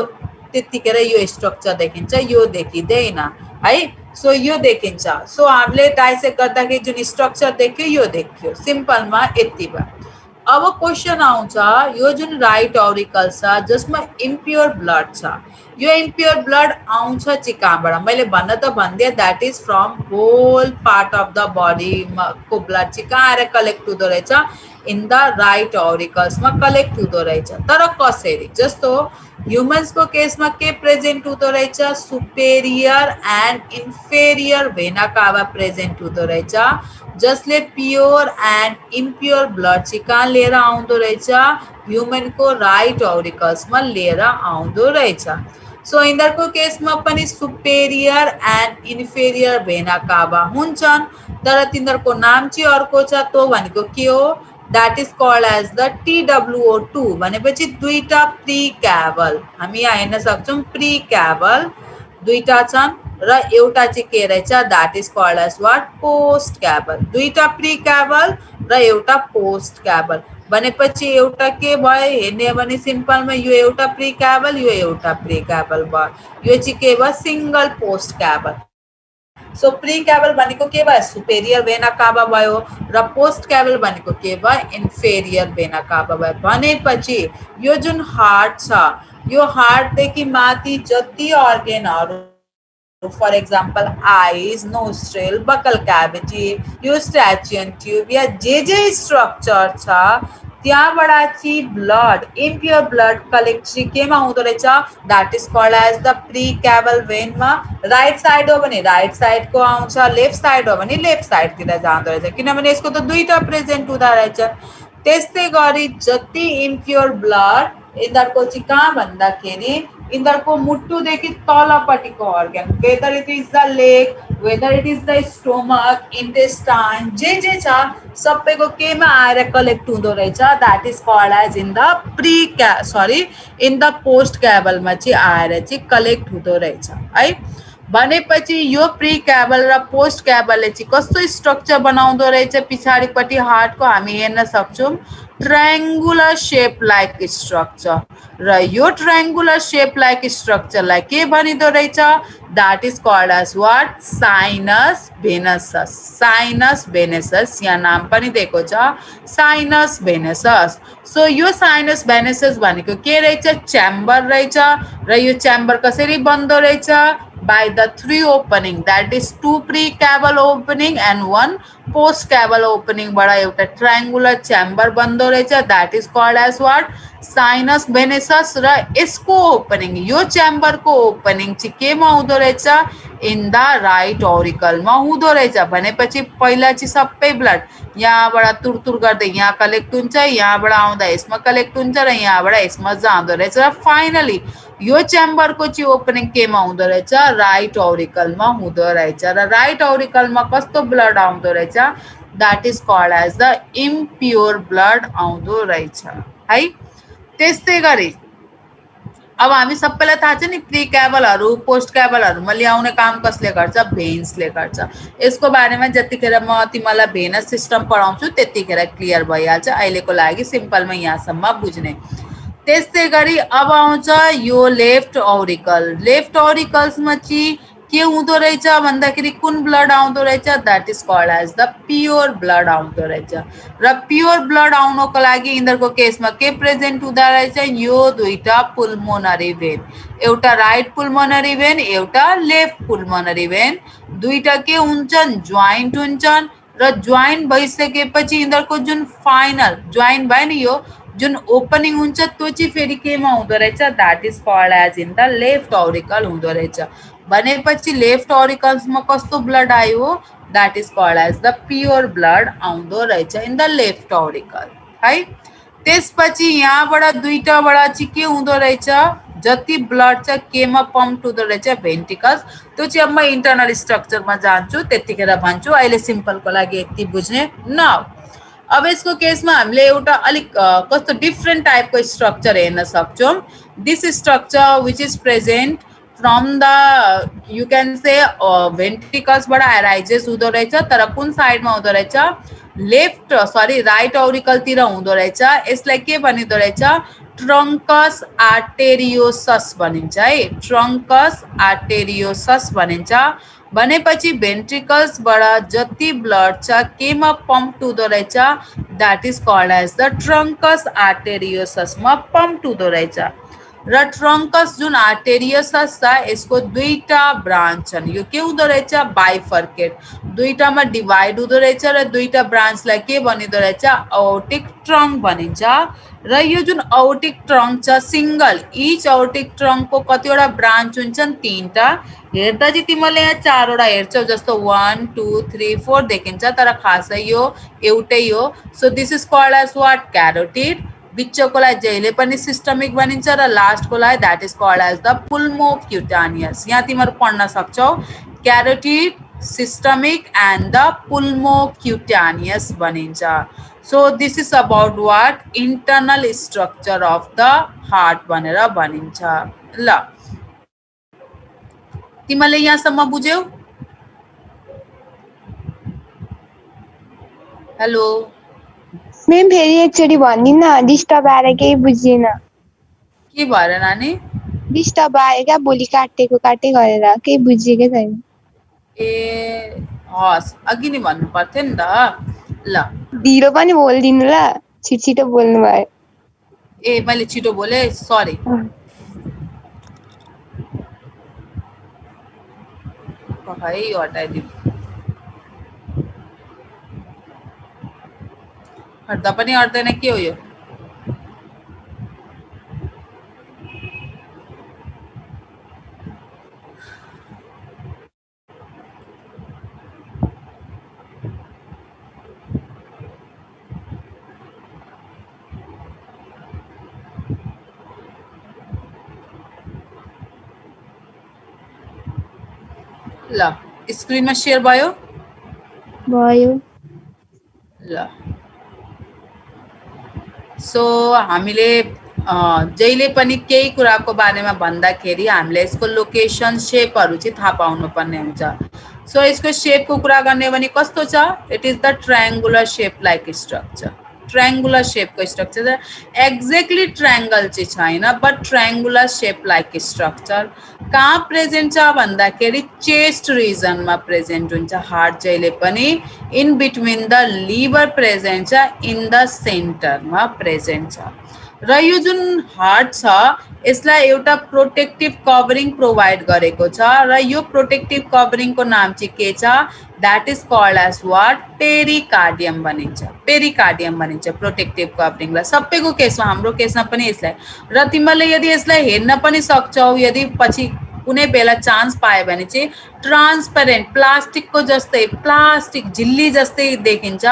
त्यतिखेर यो स्ट्रक्चर देखिन्छ यो देखिदैन है सो यो देखिन्छ सो हामीले डाइसेक्ट गर्दाखेरि जुन स्ट्रक्चर देख्यो यो देखियो सिम्पलमा यति भयो अब क्वेसन आउँछ यो जुन राइट ऑरिकल छ जसमा इम्प्योर ब्लड छ यो इम्प्योर ब्लड आउँछ चाहिँ कहाँबाट मैले भन्न त भनिदिए that is from whole part of the body को ब्लड चाहिँ कहाँ आएर कलेक्ट हुँदो रहेछ इन द राइट ऑरिकल्समा कलेक्ट हुँदो रहेछ तर कसरी जस्तो ह्युमन्स को केसमा के प्रेजेन्ट हुँदो रहेछ सुपेरियर एन्ड इन्फेरियर भेना काभा प्रेजेन्ट हुँदो रहेछ जसले प्योर एन्ड इम्प्योर ब्लड चाहिँ कहाँ लिएर आउँदो रहेछ ह्युमन को राइट ऑरिकल्समा लिएर आउँदो रहेछ सो यिनीहरूको केसमा पनि सुपेरियर एन्ड इन्फेरियर भेना काभा हुन्छन् तर तिनीहरूको नाम चाहिँ अर्को छ त्यो भनेको के हो that is called as the TWO2 भनेपछि दुईटा प्रिक्याभल हामी यहाँ हेर्न सक्छौं प्रिक्याभल दुईटा छन् र एउटा चाहिँ के रहेछ that is called as what post caval दुईटा प्रिक्याभल र एउटा पोस्ट क्याभल भनेपछि एउटा के भयो हेर्ने भने सिम्पलमा यो एउटा प्रिक्याभल यो एउटा प्रिक्याभल भयो यो चाहिँ के भयो सिंगल पोस्ट क्याभल सो प्रिक्याभल भनेको के भयो सुपेरियर भेना काभा भयो र पोस्ट क्याभल भनेको के भयो इन्फेरियर भेना काभा भयो भनेपछि यो जुन हार्ट छ यो हार्ट देखि माथि जति अर्गेनहरु फर एक्जाम्पल आइज नोस्ट्रेल बकल क्याभिटी युस्ट्याचियन ट्युब या जे स्ट्रक्चर छ त्यहाँबाट चाहिँ ब्लड इम्प्योर ब्लड कलेक्ट चाहिँ केमा हुँदो रहेछ that is called as the precaval भेनमा राइट साइड हो भने राइट साइड को आउँछ लेफ्ट साइड हो भने लेफ्ट साइड तिर जाँदो रहेछ किनभने यसको त दुईटा प्रेजेन्ट हुँदा रहेछ त्यस्तै गरी जति इम्प्योर ब्लड यिनीहरूको चाहिँ कहाँ भन्दाखेरि यिनीहरूको मुटुदेखि तलपट्टिको organ whether it is the leg whether it is the stomach intestine जे छ सबैको केमा आएर कलेक्ट हुँदो रहेछ that is called as in the in the post क्याभलमा चाहिँ आएर चाहिँ कलेक्ट हुँदो रहेछ है भनेपछि यो प्रिक्याभल र पोस्ट क्याभलले चाहिँ कस्तो स्ट्रक्चर बनाउँदो रहेछ पछाडिपट्टि हार्टको हामी हेर्न सक्छौं ट्रायंगुलर शेप लाइक स्ट्रक्चर र यो ट्रायंगुलर शेप लाइक स्ट्रक्चरलाई के भनिदो रहेछ that is called as what sinus venosus यहाँ नाम पनि दिएको छ साइनस भेनेसस सो यो साइनस भेनेसस भनेको के रहेछ च्याम्बर रहेछ र यो च्याम्बर कसरी बन्दो रहेछ by the three opening that is two pre-caval opening and one post-caval opening बाट एउटा triangular chamber बन्दो रहेछ that is called as what sinus venesus र यसको ओपनिङ यो च्याम्बर को ओपनिङ चाहिँ केमा हुँदो रहेछ इन द राइट ऑरिकल मा हुँदो रहेछ भनेपछि पहिला चाहिँ सबै ब्लड यहाँबाट तुरतुर गर्दै यहाँ कलेक्ट हुन्छ यहाँबाट आउँदा यसमा कलेक्ट हुन्छ र यहाँबाट यसमा जाँदो रहेछ र फाइनली यो च्याम्बर को चाहिँ ओपनिङ केमा हुँदो रहेछ राइट ऑरिकल मा हुँदो रहेछ र राइट ऑरिकल मा कस्तो ब्लड आउँदो रहेछ that is called as the impure blood आउँदो रहेछ है त्यस्तै गरी अब हामी सबैलाई थाहा छ नि प्रिक्याभलहरु पोस्ट क्याभलहरुमा ल्याउने काम कसले गर्छ भेन्सले गर्छ यसको बारेमा जतिखेर म तिमीलाई भेनस सिस्टम पढाउँछु त्यतिखेर क्लियर भइहाल्छ अहिलेको लागि सिम्पलमा यहाँसम्म बुझ्ने त्यस्तै गरी अब आउँछ यो लेफ्ट ऑरिकल्समा चाहिँ के हुँदो रहेछ भन्दाखेरि कुन ब्लड आउँदो रहेछ that is called as the pure blood आउँदो रहेछ र प्योर ब्लड आउनको लागि यिनीहरूको केसमा के प्रेजेन्ट हुँदा रहेछ यो दुईटा पुल्मोनरी भेन एउटा राइट पुल्मोनरी भेन एउटा लेफ्ट पुल्मोनरी भेन दुईटा के हुन्छन् ज्वाइन्ट हुन्छन् र ज्वाइन्ट भइसकेपछि यिनीहरूको जुन फाइनल ज्वाइन्ट भयो नि यो जुन ओपनिङ हुन्छ त्यो चाहिँ फेरि केमा हुँदो रहेछ that is called as in the left auricle हुँदो रहेछ भनेपछि लेफ्ट ऑरिकल्समा कस्तो ब्लड आयो that is called as the pure blood आउँदो रहेछ इन द लेफ्ट ऑरिकल है त्यसपछि यहाँबाट दुईटाबाट चाहिँ के हुँदो रहेछ जति ब्लड छ केमा पम्प हुँदो रहेछ भेन्ट्रिकल्स त्यो चाहिँ अब म इन्टरनल स्ट्रक्चरमा जान्छु त्यतिखेर भन्छु अहिले सिम्पलको लागि यति बुझ्ने न अब यसको केसमा हामीले एउटा अलिक कस्तो डिफरेन्ट टाइपको स्ट्रक्चर हेर्न सक्छौं this structure which is present from the you can say ventricles बाट अराइजेस हुँदो रहेछ तर कुन साइडमा हुँदो रहेछ राइट ऑरिकल तिर हुँदो रहेछ यसलाई के भनिदो रहेछ ट्रंकस आर्टेरियोसस भनिन्छ है ट्रंकस आर्टेरियोसस भनिन्छ भनेपछि भेन्ट्रिकल्सबाट जति ब्लड छ केमा पम्प हुँदो रहेछ, that is called as the truncus आर्टेरियोससमा पम्प हुँदो रहेछ। र ट्रङ्कस जुन आर्टेरियोसस छ यसको दुईटा ब्रान्च छन्। यो के हुँदो रहेछ, बाइफर्केट, दुईटामा डिभाइड हुँदो रहेछ र दुईटा ब्रान्चलाई के भनिँदो रहेछ, अओर्टिक ट्रङ्क भनिन्छ। र यो जुन अओर्टिक ट्रङ्क छ सिंगल, इच अओर्टिक ट्रङ्कको कतिवटा ब्रान्च हुन्छन्, तीनटा। हेर्दा चाहिँ तिमीले यहाँ चारवटा हेर्छौ, जस्तो 1 2 3 4 देखिन्छ, तर खासै यो एउटै हो। So this is called as what, carotid. बिचकोलाई जहिले पनि सिस्टमिक भनिन्छ र लास्टकोलाई that is called as the pulmocutaneous. यहाँ तिमीहरू पढ्न सक्छौ carotid, systemic and the pulmocutaneous भनिन्छ। So this is about what, internal structure of the heart भनेर भनिन्छ। ल तिमीले यहाँसम्म बुझ्यौ? हेलो
मैम फेरि एकचोटि भनिदिनु न, डिस्टर्ब आएर केही बुझिएन।
के भएर नानी?
डिस्टर्ब आयो क्या, भोलि काटेको काटे गरेर केही बुझिएकै छैन।
ए हस्, अघि नै भन्नु पर्थ्यो नि त। ल
ढिलो पनि बोलिदिनु ल, छिटो बोल्नु भयो।
ए मैले छिटो बोले, सरी। है हटाइदिनु, हट्दा पनि हट्दैन, के हो यो? ल स्क्रिनमा शेयर भयो? ल सो हामीले जहिले पनि केही कुराको बारेमा भन्दाखेरि हामीले यसको लोकेसन, शेपहरू चाहिँ थाहा पाउनु पर्ने हुन्छ। सो यसको शेपको कुरा गर्ने भने कस्तो छ, it is the triangular shape like structure. Triangular शेपको स्ट्रक्चर, एक्ज्याक्टली ट्रायंगल चाहिँ छैन, but triangular shape like structure. कहाँ प्रेजेन्ट छ भन्दाखेरि चेस्ट रिजनमा प्रेजेन्ट हुन्छ हार्ट जहिले पनि। In between the liver present छ, इन द सेन्टरमा प्रेजेन्ट छ। र यो जुन हार्ट छ यसलाई एउटा प्रोटेक्टिभ कभरिङ प्रोभाइड गरेको छ र यो प्रोटेक्टिभ कभरिङको नाम चाहिँ के छ, that is called as what, pericardium भनिन्छ। पेरिकार्डियम भनिन्छ प्रोटेक्टिभ कभरिङलाई, सबैको केसमा, हाम्रो केसमा पनि यसलाई। र तिमीले यदि यसलाई हेर्न पनि सक्छौ, यदि पछि कुनै बेला चान्स पायो भने चाहिँ ट्रान्सपेरेन्ट प्लास्टिकको जस्तै, प्लास्टिक झिल्ली जस्तै देखिन्छ।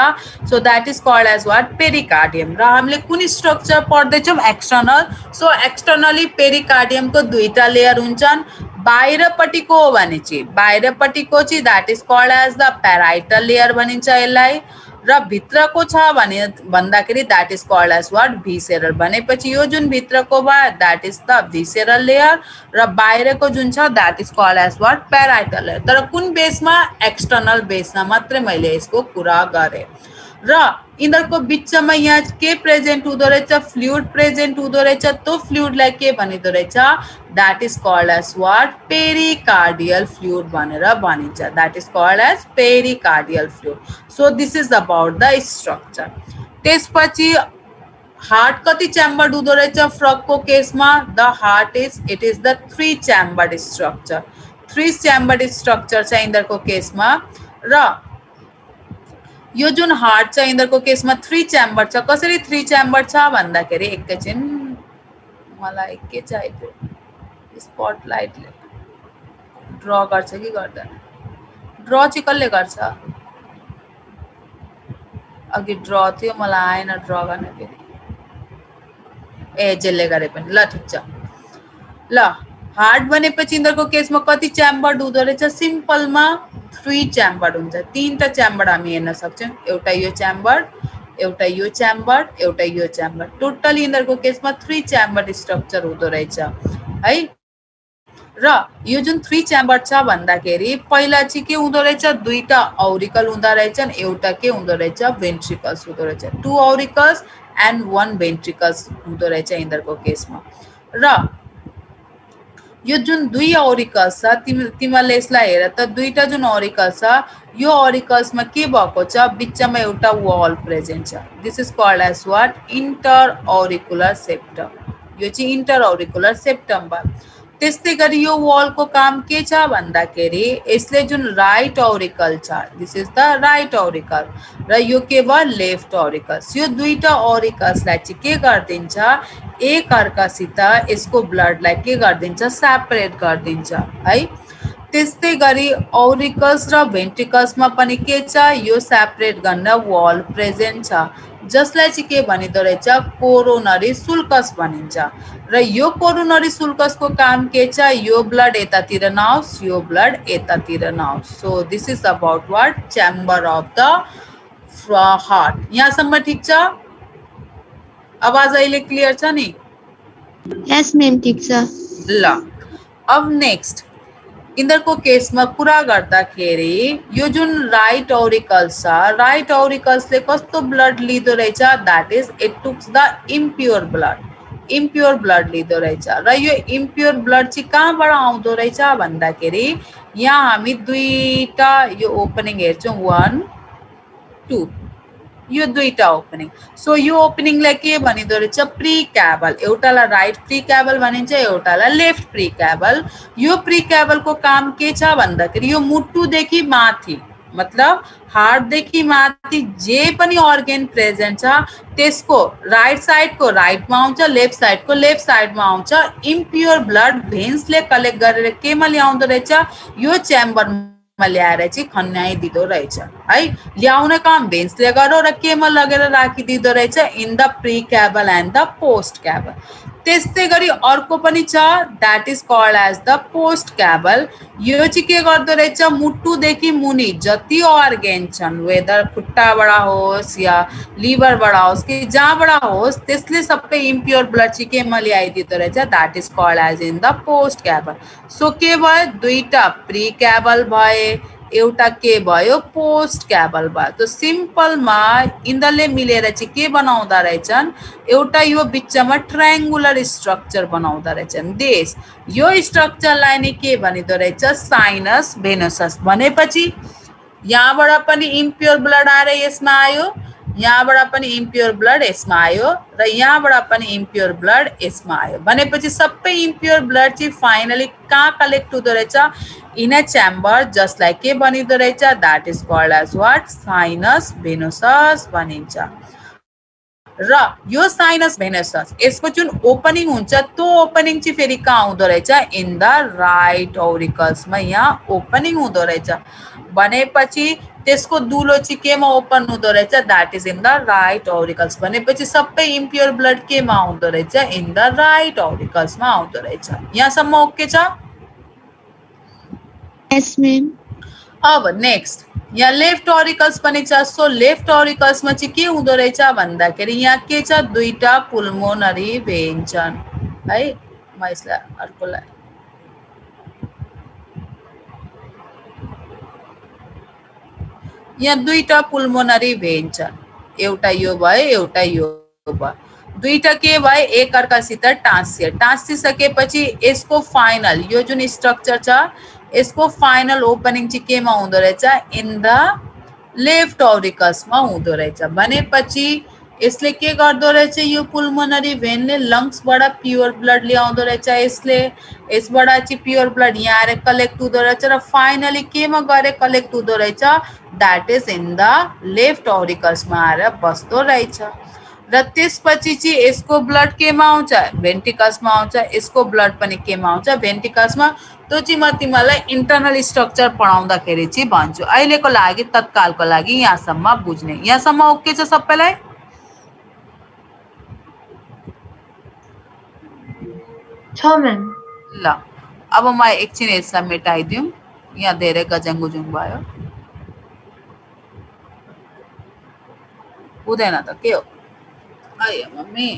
So that is called as what, pericardium. र हामीले कुन स्ट्रक्चर पढ्दैछौँ, एक्सटर्नल। सो एक्सटर्नली पेरिकार्डियमको दुईटा लेयर हुन्छन्। बाहिरपट्टिको हो भने चाहिँ, बाहिरपट्टिको चाहिँ that is called as the parietal layer भनिन्छ यसलाई। र भित्रको छ भने भन्दाखेरि that is called as what, visceral. भनेपछि यो जुन भित्रको भयो that is the visceral layer र बाहिरको जुन छ that is called as what, parietal layer. तर कुन बेसमा, एक्सटर्नल बेसमा मात्रै मैले यसको कुरा गरेँ। र यिनीहरूको बिचमा यहाँ के प्रेजेन्ट हुँदो रहेछ, फ्लुइड प्रेजेन्ट हुँदो रहेछ। त्यो फ्लुइडलाई के भनिँदो रहेछ, that is called as what, pericardial fluid भनेर भनिन्छ। That is called as pericardial fluid. So this is about the structure. त्यसपछि हार्ट कति च्याम्बर्ड हुँदो रहेछ फ्रगको केसमा, the heart is, it is the 3 chambered structure. 3 chambered structure छ यिनीहरूको केसमा। र यो जुन हार्ट छ यिनीहरूको केसमा 3 च्याम्बर छ। कसरी 3 च्याम्बर छ भन्दाखेरि, एकैछिन मलाई के चाहियो, स्पटलाइटले ड्र गर्छ कि गर्दैन, ड्र चाहिँ कसले गर्छ, अघि ड्र थियो मलाई आएन ड्र गर्ने फेरि, ए जसले गरे पनि, ल ठिक छ। ल हार्ट भनेपछि यिनीहरूको केसमा कति च्याम्बर्ड हुँदो रहेछ, सिम्पलमा 3 च्याम्बर्ड हुन्छ। 3टा च्याम्बर्ड हामी हेर्न सक्छौँ, एउटा यो च्याम्बर्ड, एउटा यो च्याम्बर्ड, एउटा यो च्याम्बर्ड। टोटल यिनीहरूको केसमा 3 च्याम्बर्ड स्ट्रक्चर हुँदो रहेछ है। र यो जुन 3 च्याम्बर्ड छ भन्दाखेरि पहिला चाहिँ के हुँदो रहेछ, 2टा औरिकल हुँदो रहेछन्, एउटा के हुँदो रहेछ, भेन्ट्रिकल्स हुँदो रहेछ। 2 औरिकल्स एन्ड 1 भेन्ट्रिकल्स हुँदो रहेछ यिनीहरूको केसमा। र यो जुन दुई ऑरिकल्स छ तिमीले यसलाई हेर त दुईटा जुन ऑरिकल्स छ यो ऑरिकल्समा के भएको छ बिचमा एउटा वॉल प्रेजेन्ट छ this is called as what inter auricular septum यो चाहिँ इंटर ऑरिकुलर सेप्टम भयो त्यस्तै गरी यो वॉलको काम के छ भन्दाखेरि यसले जुन राइट ऑरिकल छ this is the right auricle र यो के भयो लेफ्ट ऑरिकल्स यो दुईटा ऑरिकल्सलाई चाहिँ के गर्दिन्छ एक अर्कासित यसको ब्लडलाई के गर्दिन्छ सेपरेट गर्दिन्छ है त्यस्तै गरी ऑरिकल्स र भेन्ट्रिकल्समा पनि के छ यो सेपरेट गर्न वॉल प्रेजेन्ट छ जसलाई चाहिँ के भनिदो रहेछ कोरोनरी सुल्कस भनिन्छ र यो कोरोनरी सुल्कसको काम के छ यो ब्लड यतातिर नआओस् यो ब्लड यतातिर नआओस् so this is about what chamber of the heart यहाँसम्म ठीक छ आवाज अहिले क्लियर छ नि
यस मैम ठीक छ
ल अब नेक्स्ट यिनीहरूको केसमा कुरा गर्दाखेरि यो जुन राइट ऑरिकल्स छ राइट ऑरिकल्सले कस्तो ब्लड लिदो रहेछ that is it takes the impure blood लिदो रहेछ र यो इम्प्योर ब्लड चाहिँ कहाँबाट आउँदो रहेछ भन्दाखेरि यहाँ हामी दुईटा यो ओपनिङ हेर्छौं 1 2 यो दुईटा ओपनिङ सो यो ओपनिङलाई के भनिदो रहेछ प्री क्याबल एउटालाई राइट प्री क्याबल भनिन्छ एउटालाई लेफ्ट प्री क्याबल यो प्री क्याबलको काम के छ भन्दाखेरि यो मुटुदेखि माथि मतलब हार्टदेखि माथि जे पनि अर्गन प्रेजेन्ट छ त्यसको राइट साइडको राइटमा आउँछ लेफ्ट साइडको लेफ्ट साइडमा आउँछ इम्प्योर ब्लड भेन्सले कलेक्ट गरेर केमा ल्याउँदो रहेछ यो च्याम्बरमा ल्याएर चाहिँ खन्याइदिदो रहेछ है ल्याउने काम भेन्सले गर्यो र केमा लगेर राखिदिदो रहेछ in the pre caval and the post caval त्यस्तै गरी अर्को पनि छ that is called as the post caval यो चाहिँ के गर्दो रहेछ मुटुदेखि मुनि जति अर्गन छन् वेदर खुट्टाबाट होस् या लिभरबाट होस् कि जहाँबाट होस् त्यसले सबै इम्प्योर ब्लड चाहिँ केमा ल्याइदिदो रहेछ that is called as in the post caval so के भयो दुईटा प्री क्याबल भए एउटा के भयो पोस्ट क्याबल भयो त सिम्पलमा यिनीहरूले मिलेर चाहिँ के बनाउँदा रहेछन् एउटा यो बिचमा ट्रायंगुलर स्ट्रक्चर बनाउँदा रहेछन् देश यो स्ट्रक्चरलाई नै के भनिदो रहेछ साइनस भेनसस भनेपछि यहाँबाट पनि इम्प्योर ब्लड आएर यसमा आयो यहाँबाट पनि इम्प्योर ब्लड यसमा आयो र यहाँबाट पनि इम्प्योर ब्लड यसमा आयो भनेपछि सबै इम्प्योर ब्लड चाहिँ फाइनली कहाँ कलेक्ट हुँदो रहेछ इन अ च्याम्बर जसलाई के भनिदो रहेछ that is called as what sinus venosus भनिन्छ र यो साइनस भेनसस यसको जुन ओपनिङ हुन्छ त्यो ओपनिङ चाहिँ फेरि कहाँ हुँदो रहेछ इन द राइट ऑरिकल्समा यहाँ ओपनिङ हुँदो रहेछ भनेपछि त्यसको दुलो चाहिँ केमा ओपन हुँदो रहेछ that is in the right auricles भनेपछि सबै इम्प्योर ब्लड केमा आउँदो रहेछ इन द राइट ऑरिकल्समा आउँदो रहेछ यहाँसम्म ओके छ
यस मैम
अब नेक्स्ट यहाँ लेफ्ट ऑरिकल्स पनि छ सो लेफ्ट ऑरिकल्समा चाहिँ के हुँदो रहेछ भन्दाखेरि यहाँ के छ दुईटा पुल्मोनरी भेन छन् है म यसलाई अर्कोलाई यहाँ दुईटा पुल्मोनरी भेन छन् एउटा यो भयो एउटा यो भयो दुईटा के भयो एक अर्कासित टाँसिसकेपछि यसको फाइनल यो जुन स्ट्रक्चर छ यसको फाइनल ओपनिङ चाहिँ केमा हुँदो रहेछ इन द लेफ्ट ऑरिकल्समा हुँदो रहेछ भनेपछि यसले के गर्दो रहेछ यो पुल्मोनरी भेनले लङ्सबाट प्योर ब्लड ल्याउँदो रहेछ यसबाट चाहिँ प्योर ब्लड यहाँ आएर कलेक्ट हुँदो रहेछ र फाइनली केमा गएर कलेक्ट हुँदो रहेछ that is in the left ऑरिकल्समा आएर बस्दो रहेछ र त्यसपछि चाहिँ यसको ब्लड केमा आउँछ भेन्ट्रिकल्समा आउँछ यसको ब्लड पनि केमा आउँछ भेन्ट्रिकल्समा त्यो चाहिँ म तिमीलाई इन्टरनल स्ट्रक्चर पढाउँदाखेरि चाहिँ भन्छु अहिलेको लागि तत्कालको लागि यहाँसम्म बुझ्ने यहाँसम्म ओके छ सबैलाई
छ मैम
ल अब म एकछिन यसलाई मेटाइदिउँ यहाँ धेरै गजङगुजुङ भयो हुँदैन त के हो आयो मम्मी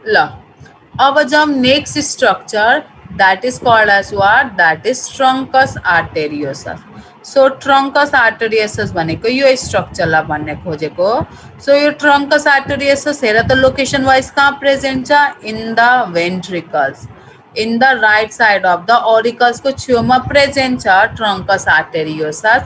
ल अब जाऊँ next structure that is called as what? That is truncus arteriosus. So truncus arteriosus भनेको यो स्ट्रक्चरलाई भन्ने खोजेको. So यो truncus arteriosus हेर त लोकेसन वाइज कहाँ प्रेजेन्ट छ? In the ventricles, in the right side of the auricles को छेउमा प्रेजेन्ट छ truncus arteriosus.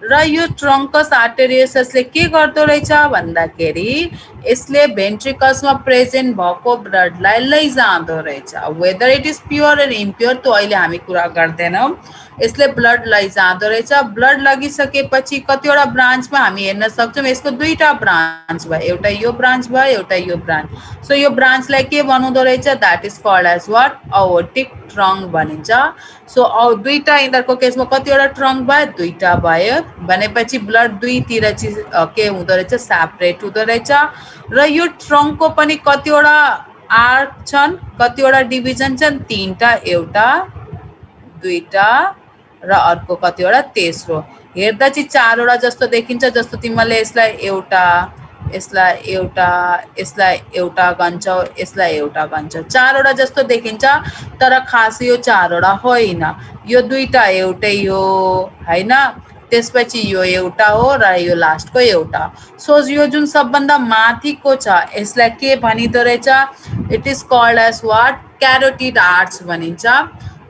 र यो ट्रङ्कस आर्टेरियसले के गर्दो रहेछ भन्दाखेरि यसले भेन्ट्रिकल्समा प्रेजेन्ट भएको ब्लडलाई लैजाँदो रहेछ. Weather it is pure and impure त्यो अहिले हामी कुरा गर्दैनौँ. यसले ब्लड लैजाँदो रहेछ. ब्लड लगिसकेपछि कतिवटा ब्रान्चमा हामी हेर्न सक्छौँ यसको दुईटा ब्रान्च भयो, एउटा यो ब्रान्च भयो, एउटा यो ब्रान्च. सो यो ब्रान्चलाई के बनाउँदो रहेछ? That is called as what? Aortic trunk भनिन्छ. सो दुईटा यिनीहरूको केसमा कतिवटा ट्रङ्क भयो? दुईटा भयो भनेपछि ब्लड दुईतिर के हुँदो रहेछ? सेपरेट हुँदो रहेछ. र यो ट्रङ्कको पनि कतिवटा आर्क छन्, कतिवटा डिभिजन छन्? तीनटा, एउटा, दुईटा र अर्को कतिवटा? तेस्रो. हेर्दा चाहिँ चारवटा जस्तो देखिन्छ. जस्तो तिमीले यसलाई एउटा, यसलाई एउटा, यसलाई एउटा गन्छौ, यसलाई एउटा गन्छौ, चारवटा जस्तो देखिन्छ. तर खास यो चारवटा होइन, यो दुईटा एउटै हो हैन. त्यसपछि यो एउटा हो र यो लास्टको एउटा. सो यो जुन सबभन्दा माथिको छ यसलाई के भनिदो रहेछ? It is called as what? Carotid arch भनिन्छ.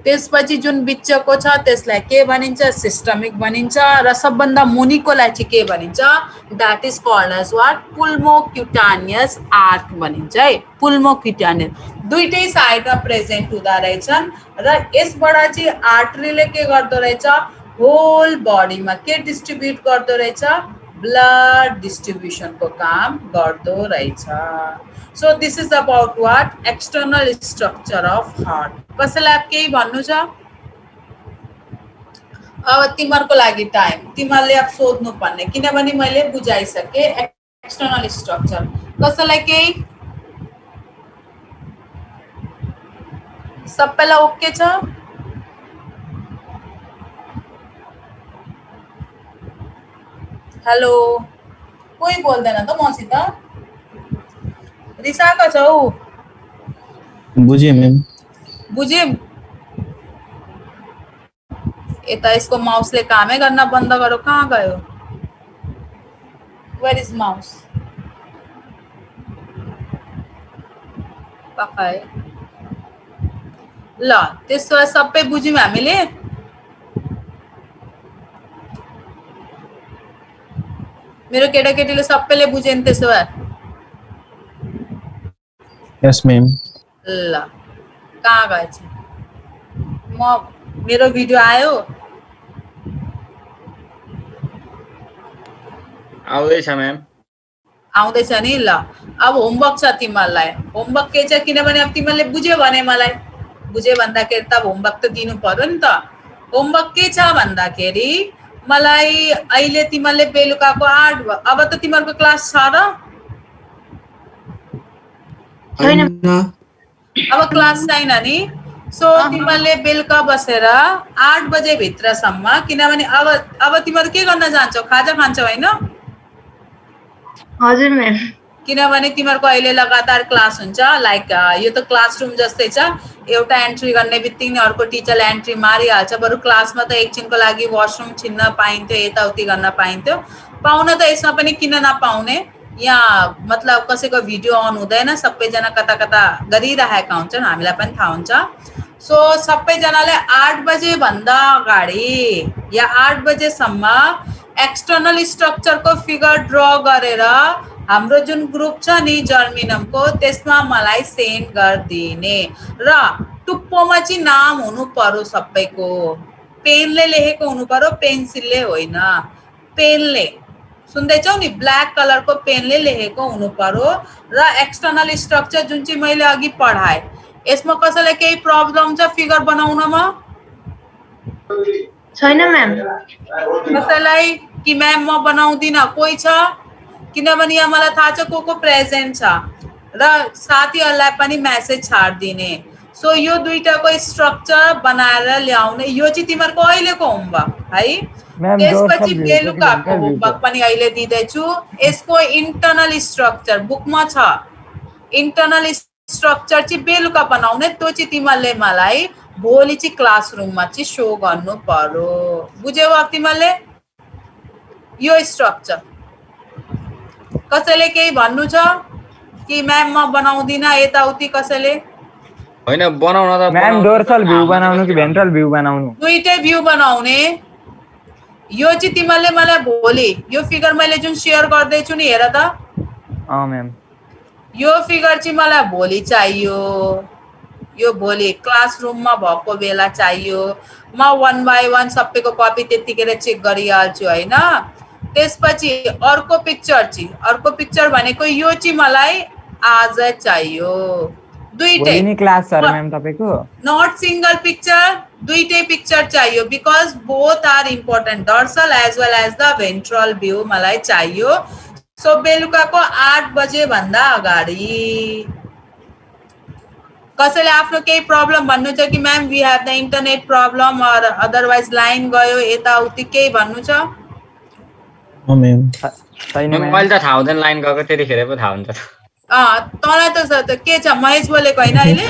त्यसपछि जुन बिचको छ त्यसलाई के भनिन्छ? सिस्टमिक भनिन्छ. र सबभन्दा मुनिकोलाई चाहिँ के भनिन्छ? That is called as what? Pulmocutaneous arch भनिन्छ है. पुल्मोक्युटानियस दुईटै साइडमा प्रेजेन्ट हुँदा रहेछन्. र यसबाट चाहिँ आर्टरीले के गर्दो रहेछ? होल बडीमा के डिस्ट्रिब्युट गर्दो रहेछ? ब्लड डिस्ट्रिब्युसनको काम गर्दो रहेछ. So this is about what? External structure of heart. कसैलाई केही भन्नु छ? अब तिमीहरूको लागि टाइम, तिमीहरूले अब सोध्नु पर्ने, किनभने मैले बुझाइसकेँ एक्सटर्नल स्ट्रक्चर. कसैलाई केही? सबैलाई ओके छ? हेलो, कोही बोल्दैन त मसित. रिसाएको छौ?
बुझिए मैम.
बुझे? यता यसको माउसले कामै गर्न बन्द गरो. कहाँ गयो? Where is mouse? पकाए. ल त्यसो भए सबै बुझ्यौँ हामीले. मेरो केटाकेटीले सबैले बुझेन त्यसो भए?
यस मैम.
ल कहाँ गएछ? मेरो भिडियो आयो?
आउँदैछ म्याम.
आउँदैछ नि. ल अब होमवर्क छ तिमीहरूलाई. होमवर्क के छ? किनभने अब तिमीहरूले बुझ्यो भने मलाई बुझ्यो भन्दाखेरि त होमवर्क त दिनु पर्यो नि त. होमवर्क के छ भन्दाखेरि मलाई अहिले तिमीहरूले बेलुकाको 8 अब त तिमीहरूको क्लास छ र? अब क्लास छैन नि. सो तिमीहरूले बेलुका बसेर 8 बजे भित्रसम्म, किनभने अब तिमीहरू के गर्न जान्छौ? खाजा खान्छौ होइन?
हजुर म्याम.
किनभने तिमीहरूको अहिले लगातार क्लास हुन्छ. लाइक यो त क्लासरुम जस्तै छ. एउटा एन्ट्री गर्ने बित्तिकै अर्को टिचरले एन्ट्री मारिहाल्छ. बरु क्लासमा त एकछिनको लागि वासरुम छिन्न पाइन्थ्यो, यताउति गर्न पाइन्थ्यो. पाउन त यसमा पनि किन नपाउने? यहाँ मतलब कसैको भिडियो अन हुँदैन, सबैजना कता कता गरिरहेका हुन्छन्, हामीलाई पनि थाहा हुन्छ. सो सबैजनाले 8 बजे भन्दा अगाडि या 8 बजेसम्म एक्सटर्नल स्ट्रक्चरको फिगर ड्र गरेर हाम्रो जुन ग्रुप छ नि जर्मिनमको त्यसमा मलाई सेन्ड गरिदिने. र टुप्पोमा चाहिँ नाम हुनु पर्यो सबैको. पेनले लेखेको हुनु पर्यो, पेन्सिलले होइन. पेनले, सुन्दैछौ नि? ब्ल्याक कलरको पेनले लेखेको हुनु पर्यो. र एक्सटर्नल स्ट्रक्चर जुन चाहिँ मैले अघि पढाएँ यसमा कसैलाई केही प्रब्लम छ फिगर बनाउनमा?
छैन म्याम.
कसैलाई कि म्याम म बनाउँदिन कोही छ? किनभने यहाँ मलाई थाहा छ को प्रेजेन्ट छ र साथीहरूलाई पनि मेसेज छाडिदिने. सो यो दुईटाको स्ट्रक्चर बनाएर ल्याउने. यो चाहिँ तिमीहरूको अहिलेको होमवर्क है. त्यसपछि बेलुकाको होमवर्क पनि अहिले दिँदैछु. यसको इन्टर्नल स्ट्रक्चर बुकमा छ. इन्टर्नल स्ट्रक्चर चाहिँ बेलुका बनाउने, त्यो चाहिँ तिमीहरूले मलाई भोलि चाहिँ क्लासरुममा चाहिँ सो गर्नु पर्यो। बुझ्यौ अब तिमीहरूले यो स्ट्रक्चर? कसैले केही भन्नु छ कि म्याम म बनाउँदिन यताउति? कसैले?
होइन बनाउन त
मैम डोर्सल भ्यू बनाउनु कि भेन्ट्रल भ्यू बनाउनु?
दुईटै भ्यू बनाउने। यो चाहिँ तिमीहरूले मलाई भोलि यो फिगर मैले जुन सेयर गर्दैछु नि, हेर त,
मैम
यो फिगर चाहिँ मलाई भोलि चाहियो। यो भोलि क्लासरुममा भएको बेला चाहियो। म 1 बाई 1 सबैको कपी त्यतिखेर चेक गरिहाल्छु हैन। त्यसपछि अर्को पिक्चर भनेको यो चाहिँ मलाई आज चाहियो। दुईटै
भोलि नि क्लास छ र मैम तपाईको?
नट सिंगल पिक्चर, दुईटै पिक्चर चाहियो because both are important, dorsal as well as the ventral view मलाई चाहियो। सो बेलुकाको 8 बजे भन्दा अगाडि। कसैले आफ्नो केही प्रब्लम भन्नु छ कि ma'am we have the internet problem or otherwise line गयो यताउति, केही भन्नु छ?
मैम
छैन
मैले
मैम।
त थाहा हुँदैन लाइन गएको, त्यतिखेर पो थाहा हुन्छ।
तँलाई त के छ, महेश बोलेको होइन अहिले?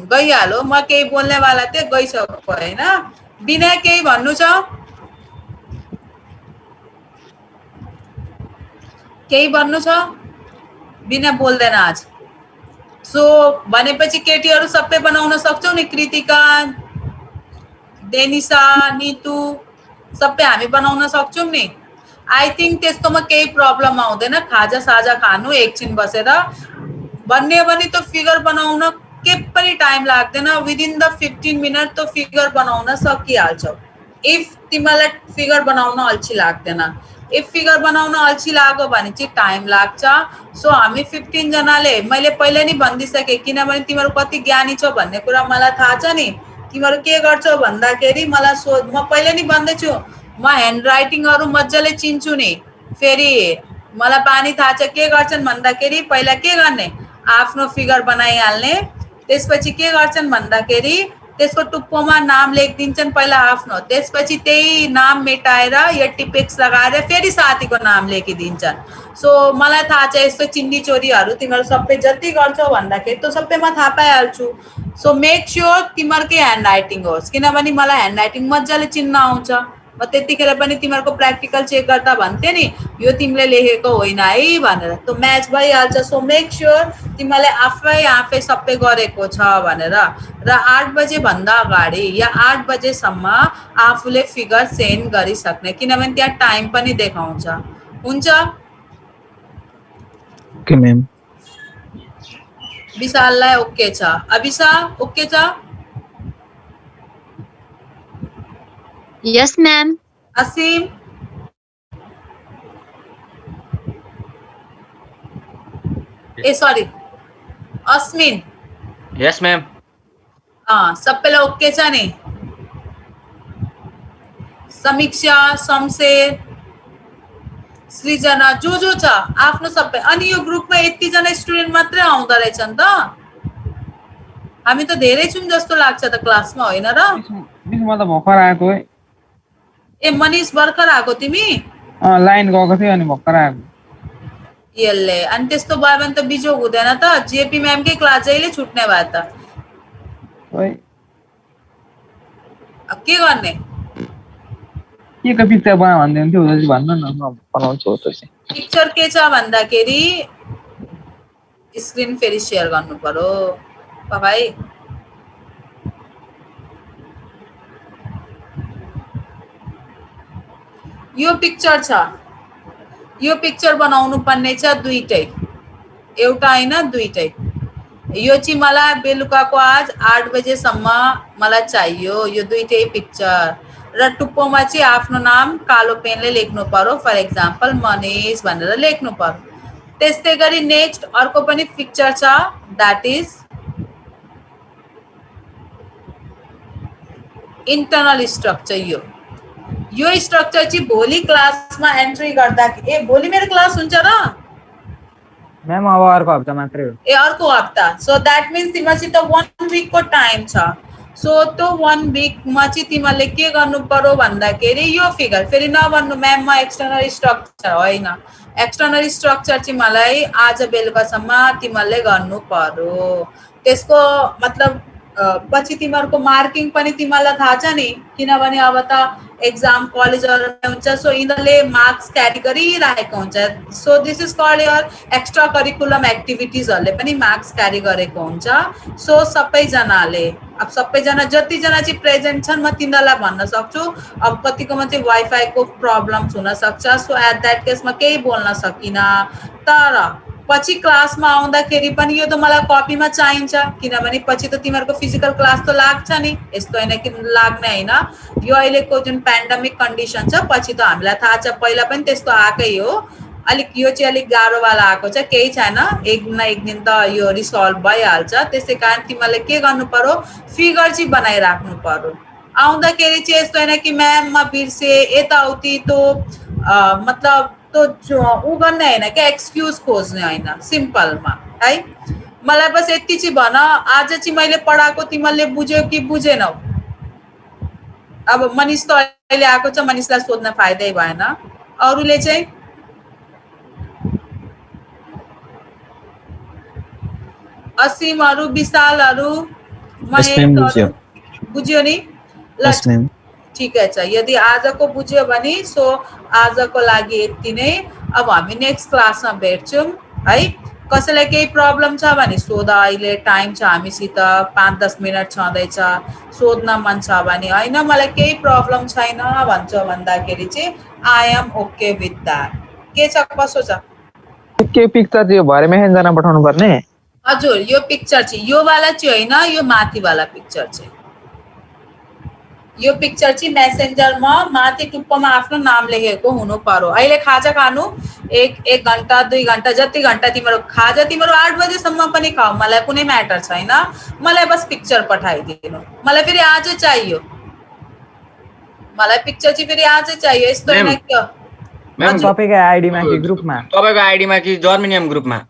गइहाल्यो, म केही बोल्नेवाला थिएँ, गइसक्यो होइन। बिना केही भन्नु छ? केही भन्नु छ? बिना बोल्दैन आज। सो भनेपछि केटीहरू सबै बनाउन सक्छौ नि? कृतिका, डेनिसा, नितु सबै हामी बनाउन सक्छौँ नि? आई थिङ्क त्यस्तोमा केही प्रब्लम आउँदैन। खाजा साजा खानु, एकछिन बसेर भन्ने भने त फिगर बनाउन के पनि टाइम लाग्दैन। विदिन द 15 मिनट त फिगर बनाउन सकिहाल्छौ इफ तिमीलाई फिगर बनाउन अल्छी लाग्दैन। इफ फिगर बनाउन अल्छी लाग्यो भने चाहिँ टाइम लाग्छ। सो हामी 15 जनाले, मैले पहिले नि भनिदिइसकेँ किनभने तिमीहरू कति ज्ञानी छौ भन्ने कुरा मलाई थाहा छ नि। तिमीहरू के गर्छौ भन्दाखेरि मलाई सोध, म पहिले नि भन्दैछु, म ह्यान्ड राइटिङहरू मजाले चिन्छु नि। फेरि मलाई पानी थाहा छ के गर्छन् भन्दाखेरि पहिला के गर्ने, आफ्नो फिगर बनाइहाल्ने। त्यसपछि के गर्छन् भन्दाखेरि त्यसको टुप्पोमा नाम लेखिदिन्छन् पहिला आफ्नो, त्यसपछि त्यही नाम मेटाएर या टिपेक्स लगाएर फेरि साथीको नाम लेखिदिन्छन्। सो मलाई थाहा छ यस्तो चिन्डी चोरीहरू तिमीहरू सबै जति गर्छौ भन्दाखेरि त सबैमा थाहा पाइहाल्छु। सो मेक स्योर तिमीहरूकै ह्यान्ड राइटिङ होस्, किनभने मलाई ह्यान्ड राइटिङ मजाले चिन्न आउँछ। म त्यतिखेर पनि तिमीहरूको प्र्याक्टिकल चेक गर्दा भन्थेँ नि यो तिमीले लेखेको होइन है भनेर, त म्याच भइहाल्छ। सो मेक स्योर तिमीले आफै सबै गरेको छ भनेर। र 8 बजे भन्दा अगाडि या 8 बजेसम्म आफूले फिगर सेन्ड गरिसक्ने, किनभने त्यहाँ टाइम पनि देखाउँछ। हुन्छ?
Okay ma'am.
विशाललाई ओके छ? अभिषा ओके छ?
Yes, ma'am.
असीम? ए सरी, अस्मिन?
यस म्याम।
सबैलाई ओके छ नि? समीक्षा, शमशेर, सृजना, जो छ आफ्नो सबै। अनि यो ग्रुपमा यतिजना स्टुडेन्ट मात्रै आउँदो रहेछन् त? हामी त धेरै छौँ जस्तो लाग्छ त क्लासमा, होइन र?
मिस म त भर्खर आएको है।
ए मनिष भर्खर आएको तिमी?
लाइन गएको थियो अनि भर्खर आएको।
यसले अनि त्यस्तो भयो भने त बिजोग हुँदैन त? जेपी म्यामकै क्लास जहिले छुट्ने भयो त के गर्ने?
के को पिक्चर बना भन्दै हुन्थ्यो उता चाहिँ भन्नु न, म बनाउँछु उता चाहिँ।
पिक्चर के छ भन्दाखेरि स्क्रिन फेरि सेयर गर्नु पर्यो भाइ। यो पिक्चर छ, यो पिक्चर बनाउनु पर्ने छ दुईटै, एउटा हैन दुईटै। यो चाहिँ मलाई बेलुकाको आज 8 बजेसम्म मलाई चाहियो यो दुईटै पिक्चर। र टुप्पोमा चाहिँ आफ्नो नाम कालो पेनले लेख्नु पर्यो, फर एक्जाम्पल मनिष भनेर लेख्नु पर्यो। त्यस्तै गरी नेक्स्ट अर्को पनि पिक्चर छ, द्याट इज इन्टरनल स्ट्रक्चर। यो स्ट्रक्चर चाहिँ भोलि क्लासमा एन्ट्री गर्दा, ए भोलि मेरो क्लास हुन्छ र
मैम? अब अर्को हप्ता मात्रै हो।
ए अर्को हप्ता। सो द्याट मिन्स तिमीसित 1 विक को टाइम छ। सो त्यो 1 विकमा चाहिँ तिमीहरूले के गर्नु पर्यो भन्दाखेरि यो फिगर फेरि नभन्नु म्याममा एक्सटर्नल स्ट्रक्चर होइन, एक्सटर्नल स्ट्रक्चर चाहिँ मलाई आज बेलुकासम्म तिमीहरूले गर्नु पर्यो। त्यसको मतलब पछि तिमीहरूको मार्किङ पनि तिमीहरूलाई थाहा छ नि, किनभने अब त एक्जाम कलेजहरुमा हुन्छ, सो यिनीहरूले मार्क्स क्यारी गरिरहेको हुन्छ। So this is called your extra curriculum एक्टिभिटिजहरूले पनि मार्क्स क्यारी गरेको हुन्छ। सो सबैजनाले अब सबैजना जतिजना चाहिँ प्रेजेन्ट छन् म तिनीहरूलाई भन्न सक्छु। अब कतिकोमा चाहिँ वाइफाईको प्रब्लम्स हुनसक्छ, सो एट द्याट केसमा केही बोल्न सकिनँ, तर पछि क्लासमा आउँदाखेरि पनि यो त मलाई कपीमा चाहिन्छ, किनभने पछि त तिमीहरूको फिजिकल क्लास त लाग्छ नि, यस्तो होइन कि लाग्ने होइन। यो अहिलेको जुन पेन्डेमिक कन्डिसन छ पछि त हामीलाई थाहा छ, पहिला पनि त्यस्तो आएकै हो, अलिक यो चाहिँ अलिक गाह्रोवाला आएको छ, केही छैन, एक न एक दिन त यो रिसल्भ भइहाल्छ। त्यसै कारण तिमीहरूले के गर्नु पर्यो, फिगर चाहिँ बनाइराख्नु पर्यो। आउँदाखेरि चाहिँ यस्तो होइन कि म्याममा बिर्से यताउति त्यो मतलब तो ऊ गर्ने होइन क्या, एक्सक्युज खोज्ने होइन, सिम्पलमा है। मलाई बस यति चाहिँ भन, आज चाहिँ मैले पढाएको तिमीहरूले बुझ्यौ कि बुझेनौ? अब मनिष त अहिले आएको छ, मनिषलाई सोध्न फाइदै भएन, अरूले चाहिँ असीमहरू, विशालहरू, महेशहरू बुझ्यो नि? ल ठिकै छ, यदि आजको बुझ्यो भने सो आजको लागि यति नै। अब हामी नेक्स्ट क्लासमा भेट्छौँ है। कसैलाई केही प्रब्लम छ भने सोध, अहिले टाइम छ हामीसित, 5-10 मिनट छँदैछ, सोध्न मन छ भने। होइन मलाई केही प्रब्लम छैन भन्छ भन्दाखेरि चाहिँ I am okay with that. के छ, कसो छ?
के पिक्चर चाहिँ भरे मेसेन्जरमा पठाउनु पर्ने?
हजुर, यो पिक्चर चाहिँ यो वाला चाहिँ होइन, यो माथिवाला पिक्चर चाहिँ, यो पिक्चर चाहिँ मेसेन्जरमा माथि टुप्पोमा आफ्नो नाम लेखेको हुनु पर्यो। अहिले खाजा खानु 1 घन्टा 2 घन्टा जति घन्टा तिम्रो खाजा, तिम्रो 8 बजेसम्म पनि खाऊ, मलाई कुनै म्याटर छैन, मलाई बस पिक्चर पठाइदिनु। मलाई फेरि आज चाहियो, मलाई पिक्चर चाहिँ फेरि आज चाहियो, यस्तो होइन कि
म्याम
तपाईँको आइडीमा कि ग्रुपमा?
तपाईँको आइडीमा कि जर्मिनियम ग्रुपमा?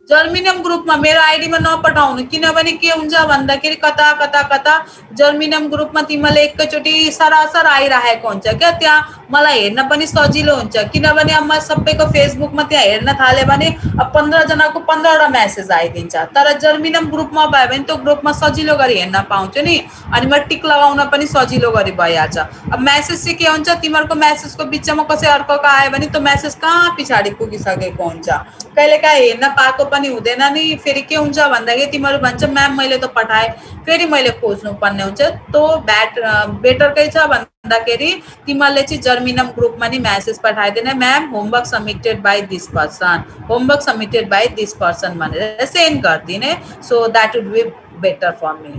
जर्मिनियम ग्रुपमा, मेरो आइडीमा नपठाउनु, किनभने के हुन्छ भन्दाखेरि कता कता कता जर्मिनियम ग्रुपमा तिमीले एकैचोटि सरासर आइरहेको हुन्छ क्या, त्यहाँ मलाई हेर्न पनि सजिलो हुन्छ। किनभने अब म सबैको फेसबुकमा त्यहाँ हेर्न थाल्यो भने अब 15 जनाको 15वटा मेसेज आइदिन्छ, तर जर्मिनियम ग्रुपमा भयो भने त्यो ग्रुपमा सजिलो गरी हेर्न पाउँछु नि, अनि म टिक लगाउन पनि सजिलो गरी भइहाल्छ। अब मेसेज चाहिँ के हुन्छ, तिमीहरूको मेसेजको बिचमा कसै अर्कोको आयो भने त्यो मेसेज कहाँ पछाडि पुगिसकेको हुन्छ, कहिलेकाहीँ हेर्न पाएको पनि हुँदैन नि। फेरि के हुन्छ भन्दाखेरि तिमीहरू भन्छ म्याम मैले त पठाएँ, फेरि मैले खोज्नु पर्ने हुन्छ। त्यो बेटर के छ भन्दाखेरि तिमीहरूले चाहिँ जर्मिनियम ग्रुपमा नि मेसेज पठाइदिने, ma'am homework submitted by this person, homework submitted by this person भनेर सेन्ड गरिदिने। So that would be better for me.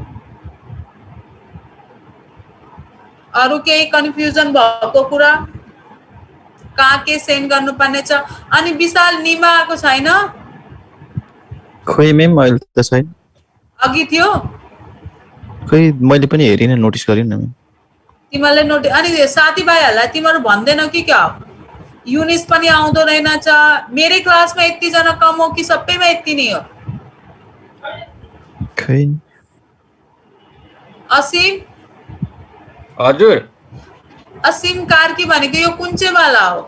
अरू केही कन्फ्युजन भएको कुरा, कहाँ के सेन्ड गर्नुपर्ने छ? अनि विशाल निमा आएको छैन?
खोइ म्याम अहिले त छैन,
अघि थियो?
खोइ मैले पनि हेरिनँ, नोटिस गरिनँ म्याम।
तिमीहरूले नोटिस, अनि साथीभाइहरूलाई तिमीहरू भन्दैनौ कि क्या? युनिस पनि आउँदो रहेनछ, मेरै क्लासमा यतिजना कम हो कि सबैमा यति नै हो?
खै
असीम?
हजुर
असीम कार्की भनेको यो कुन चाहिँ वाला हो?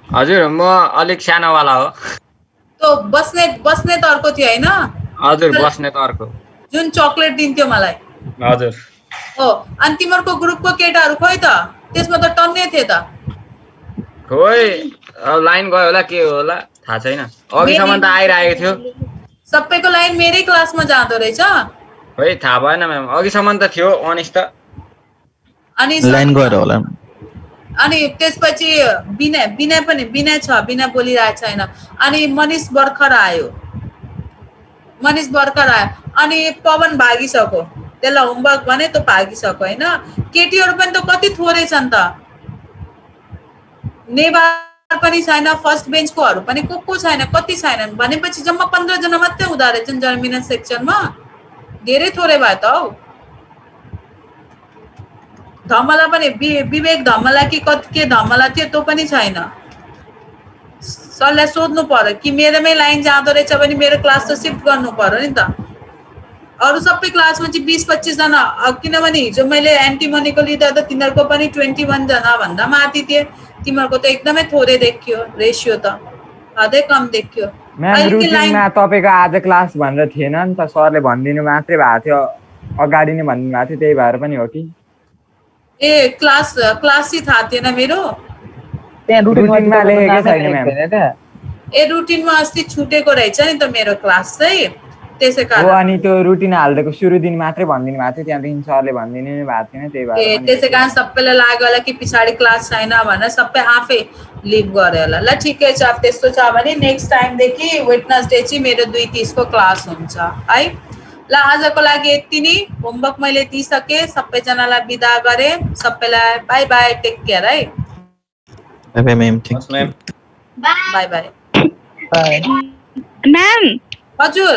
हजुर म अलिक सानोवाला हो।
त्यो बस्ने त अर्को थियो होइन?
हजुर बस्ने त अर्को,
जुन चक्लेट दिन्थ्यो मलाई।
हजुर
हो, अनि तिमीहरूको ग्रुपको केटाहरू खोइ त, त्यसमा त टन्ने थिए त।
खोइ अब लाइन गयो होला के होला थाहा छैन, अघिसम्म त आइरहेको थियो।
सबैको लाइन मेरै क्लासमा जाँदो रहेछ?
खोइ थाहा भएन म्याम, अघिसम्म त थियो अनिस त,
अनि
लाइन गएर होला।
अनि त्यसपछि विनय पनि, विनय छ, विनय बोलिरहेको छैन। अनि मनिष भर्खर आयो, अनि पवन भागिसक्यो, त्यसलाई होमवर्क भने त भागिसक्यो होइन। केटीहरू पनि त कति थोरै छन् त, नेवार पनि छैन, फर्स्ट बेन्चकोहरू पनि को छैन, कति छैनन् भनेपछि जम्मा 15 जना मात्रै हुँदो रहेछन् जर्मिनियम सेक्सनमा, धेरै थोरै भयो त हौ। धमला पनि विवेक धमला कि कति के धमला थियो त्यो पनि छैन। सरलाई सोध्नु पर्यो कि मेरोमै लाइन जाँदो रहेछ भने मेरो क्लास त सिफ्ट गर्नु पर्यो नि त। अरू सबै क्लासमा चाहिँ 20-25 जना, किनभने हिजो मैले एन्टिमनीको लिँदा त तिनीहरूको पनि 21 जना भन्दा माथि थिए, तिमीहरूको त एकदमै थोरै देखियो रेसियो, त अझै कम देखियो।
म्याम
अहिलेको
रुटिनमा तपाईँको आज क्लास भनेर थिएन नि त, सरले भनिदिनु मात्रै भएको थियो, अगाडि नै भनिदिनु भएको थियो, त्यही भएर पनि हो कि?
ए क्लास चाहिँ थाहा थिएन मेरो।
त्यहाँ
रुटिनमा लेखेकै छैन म्याम।
ए रुटिनमा अस्ति छुटेको रहेछ नि त मेरो क्लास चाहिँ, त्यसै
हो,
कारण।
अनि त्यो रुटिन हाल्दिएको सुरु दिन मात्रै भनिदिनु भएको थियो, त्यहाँदेखि सरले भनिदिनु नै भएको थिएन, त्यही
ए
भएर
त्यसै कारण सबैलाई लाग्यो होला कि पछाडि क्लास छैन भनेर सबै आफै लिभ गरे होला। ल ठिकै छ, अब त्यस्तो छ भने नेक्स्ट टाइमदेखि वेडनेसडे चाहिँ मेरो 2:30 को क्लास हुन्छ है। ल आजको लागि यति नै, होमवर्क मैले दिइसकेँ, सबैजनालाई बिदा गरेँ, सबैलाई बाई बाई, टेक केयर है।
बाई बाई म्याम, थ्याङ्क
हस् म्याम।
By by.
म्याम
हजुर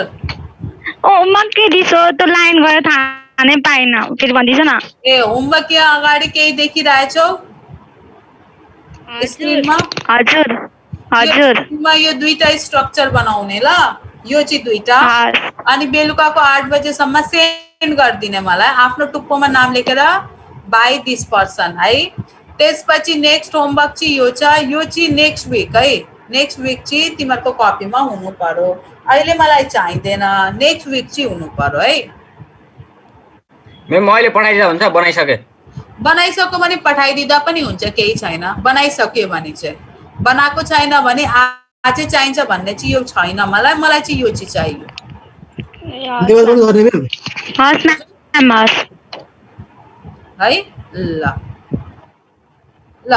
होमवर्क के दिसो त लाइन गरेर थाहा नै पाइन, फेरि भन्दिस न।
ए होमवर्क यहाँ अगाडि केही देखिरहेछौ स्क्रिनमा?
हजुर हजुर
यो दुईटा स्ट्रक्चर बनाउने, ल यो चाहिँ दुईटा, अनि बेलुकाको 8 बजेसम्म सेन्ड गरिदिने मलाई आफ्नो टुप्पोमा नाम लेखेर बाई दिस पर्सन है। त्यसपछि नेक्स्ट होमवर्क चाहिँ यो छ, यो चाहिँ नेक्स्ट विक है। नेक्स्ट विक चाहिँ तिमीहरूको कपीमा हुनु पर्यो, अहिले मलाई चाहिँदैन, नेक्स्ट विक चाहिँ हुनु पर्यो है।
म्याम अहिले पठाइदिँदा हुन्छ? बनाइसके
बनाइसक्यो भने पठाइदिँदा पनि हुन्छ, केही छैन। बनाइसक्यो भने चाहिँ, बनाएको छैन भने आज चाहिन्छ भन्ने चाहिँ यो छैन, मलाई चाहिँ यो चाहिँ चाहियो।
हस् म्याम हस्
है। ल ल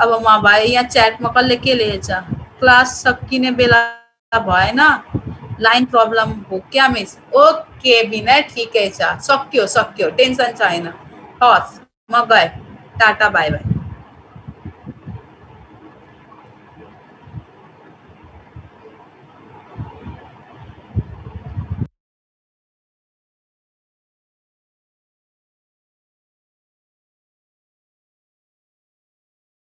अब म भाइ यहाँ च्याटमा कसले के लेखेछ, क्लास सकिने बेला भएन, लाइन प्रब्लम हो क्या मिस? ओके विनय, ठिकै छ, सक्यो टेन्सन छैन। हस् म गएँ, टाटा बाई बाई।